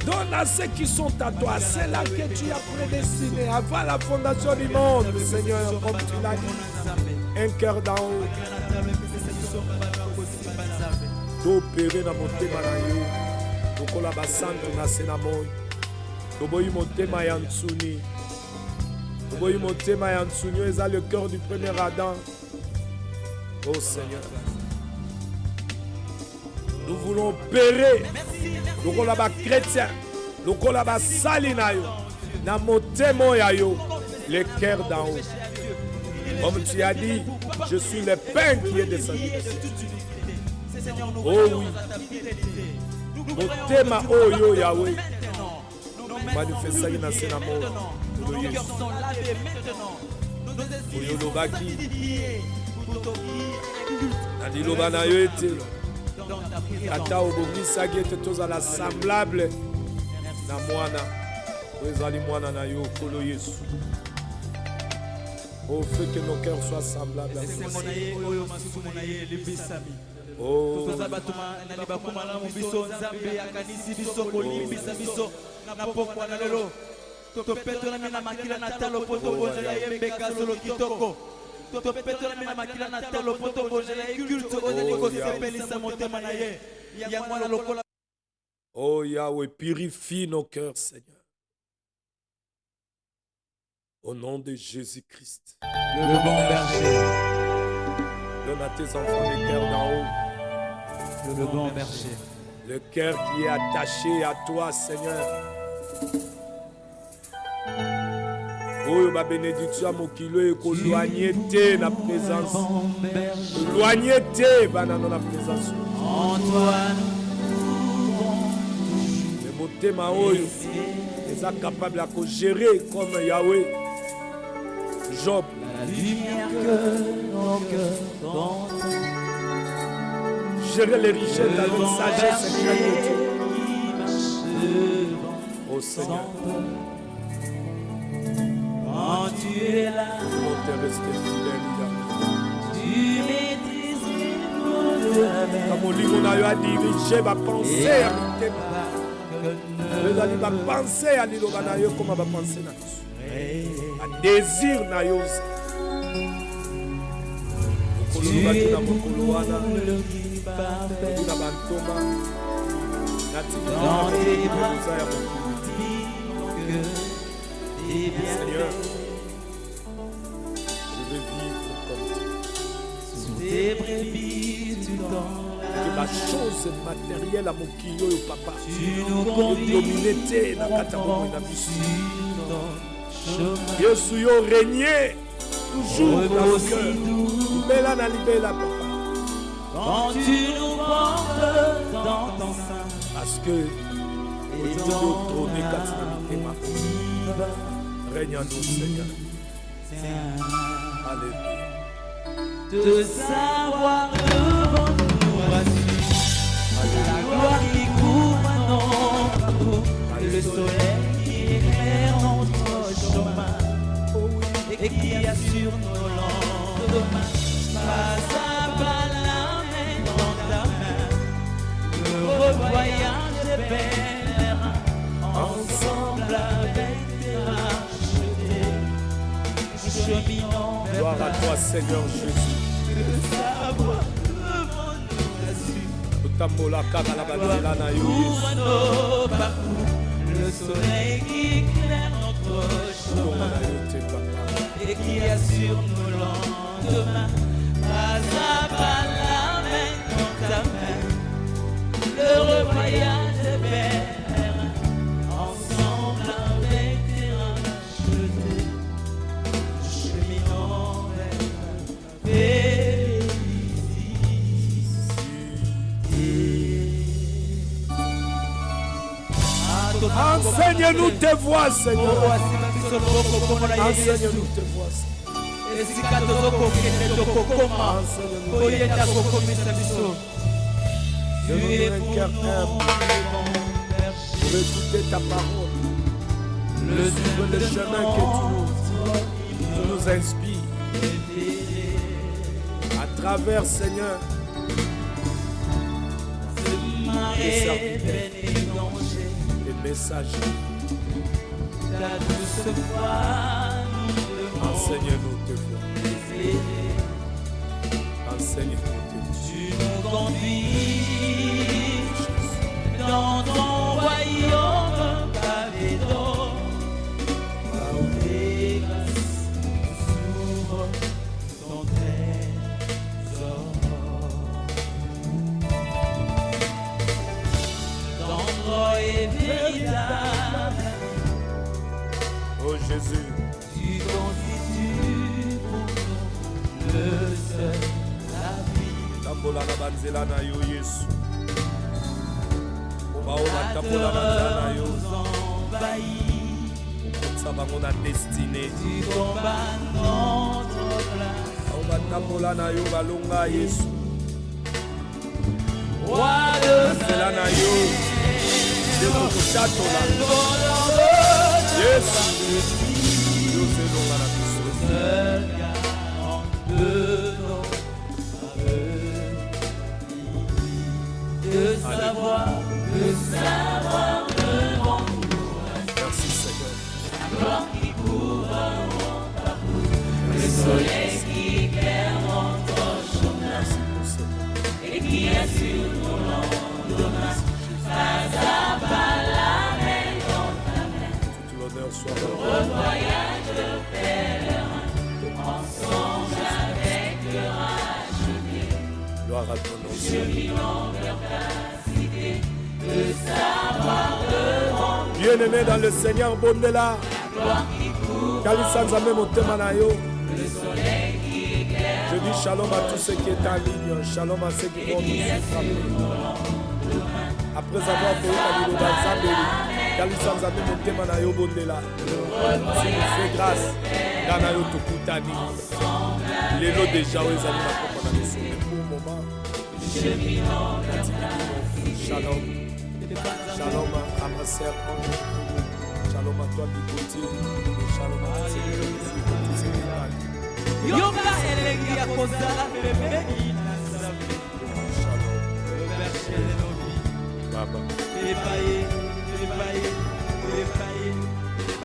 Donne à ceux qui sont à toi, ceux-là que tu as prédestinés avant la fondation du monde, Seigneur, comme tu l'as dit. Un cœur d'en haut. D'opérer dans mon thème na yo. Dokola basantu na senamoy. Doboyi motema ya ntsuni. Doboyi motema ya ntsuni, eza le cœur du premier Adam. Oh Seigneur. Nous voulons opérer. Lokola ba chrétien, lokola ba sali na yo, na motema ya yo, le cœur d'en haut. Comme tu as dit, je suis le pain qui est descendu. Oh oui. Motema oyo Yahweh. Manifesta na senamo. Oyo lobaki. Nadi loba na yo ete. Ata obongisaki ete tozala semblable na mwana. Ezali mwana na yo kolo Yesu. Oh, fais que nos cœurs soient semblables à toi. Oh. Oh Yahweh, purifie nos cœurs, Seigneur. Au nom de Jésus-Christ. Le bon berger. Donne à tes enfants le cœur d'en haut. Le bon berger. Le cœur qui est attaché à toi, Seigneur. Oh, ma bénédiction, mon kilo est éloigné de la présence. Éloigné de la présence. Antoine. Le beauté ma oyo. Ils sont capables de gérer comme Yahweh. Job. La lumière que nos cœurs donnent. Gérer les richesses avec sagesse et Dieu. Oh Seigneur. Quand tu es là, Comment te rester fidèle, tu maîtrises les mots de la mer. comme Olivier a dirigé ma pensée à l'ité. Vous allez penser à l'Iloganayo comme ma pensée na tous. Un désir na yose. Tu es pour nous le guide parfait. Dans tes bras, que tes Seigneur, bienfaits. je veux vivre comme toi. Sous tes brebis, tu Que la donnes. chose matérielle à mon kilo, papa. Tu nous conduis. Dominité na katabo na Sur bisu. ton chemin. Yesu yo régner toujours dans le Aussi cœur. doux. Libéla na libéla, papa. Quand tu nous portes dans ton sein. Parce que Et au dans nom de trôner la Katina viva. règne en nous, Seigneur. Alléluia. De savoir devant nous rassure la gloire qui couvre nos parcours, le soleil qui éclaire notre chemin et qui assure nos lendemains. Pas à pas la main dans ta main, le voyage des pèlerins, ensemble avec tes rachetés, cheminant vers Gloire à toi, Seigneur Jésus. le savoir devant nous rassure. Utambola kaka la bandela na yo. Couvre nos parcours, le soleil qui éclaire notre chemin et qui assure nos lendemains. Pas à pas la main dans ta main, le voyage est vers, ensemble avec tes rachetés, cheminant vers Enseigne-nous tes voies, Seigneur. Enseigne-nous tes voies, donne-nous un cœur humble pour écouter ta parole, suivre le chemin que tu nous inspires. À travers, Seigneur, les serviteurs, les messagers. Enseigne-nous tes voies. Enseigne-nous tes voies. Tu nous conduis dans ton royaume pavé d'or. Par tes grâces, s'ouvre ton trésor. Tendre et véritable, Oh Jésus, tu constitues pour nous le seul abri. tambola na banzela na yo Yesu. Obaola tambola na nzela na yo. Okotisa bango na destinée. Tu combats notre place. Oba tambola na yo balonga Yesu. Roi de Nzela na yo. Deko kochatola. Yesu. Yo zelonga na biso. seul garant de nos aveux. De savoir devant nous Merci Seigneur. la gloire qui couvre mon parcours, le soleil qui éclaire notre chemin Merci pour Seigneur. et qui assure nos lendemains. Pas à pas la main dans ta main, Tout l'honneur soit à le voyage de pèlerin, ensemble avec le racheté, gloire à ton nom. cheminant vers ta cité, le savoir devant nous, Bien-aimé dans le Seigneur, Bondela. la gloire qui couvre, Kalisanza même au thème na yo. le soleil qui éclaire, Je dis shalom à tous ceux qui sont en ligne, shalom à ceux qui vont nous suivre. Après avoir fait un livre d'Azambeli, Kalisanza même au thème na yo, Bondela. Si nous fait grâce, Gana yo Tokutani. Les lots déjà, ils allaient la comprendre dans le moment. Shalom. Shalom à ma sœur Ange. Shalom à toi, Bigoti. Shalom à tous ceux qui nous suivent, tous ceux qui parlent. yoka elengi ya kozala pembeni na Nzambe, Shalom. berchez nos vies. Baba. Epaye, epaye, epaye,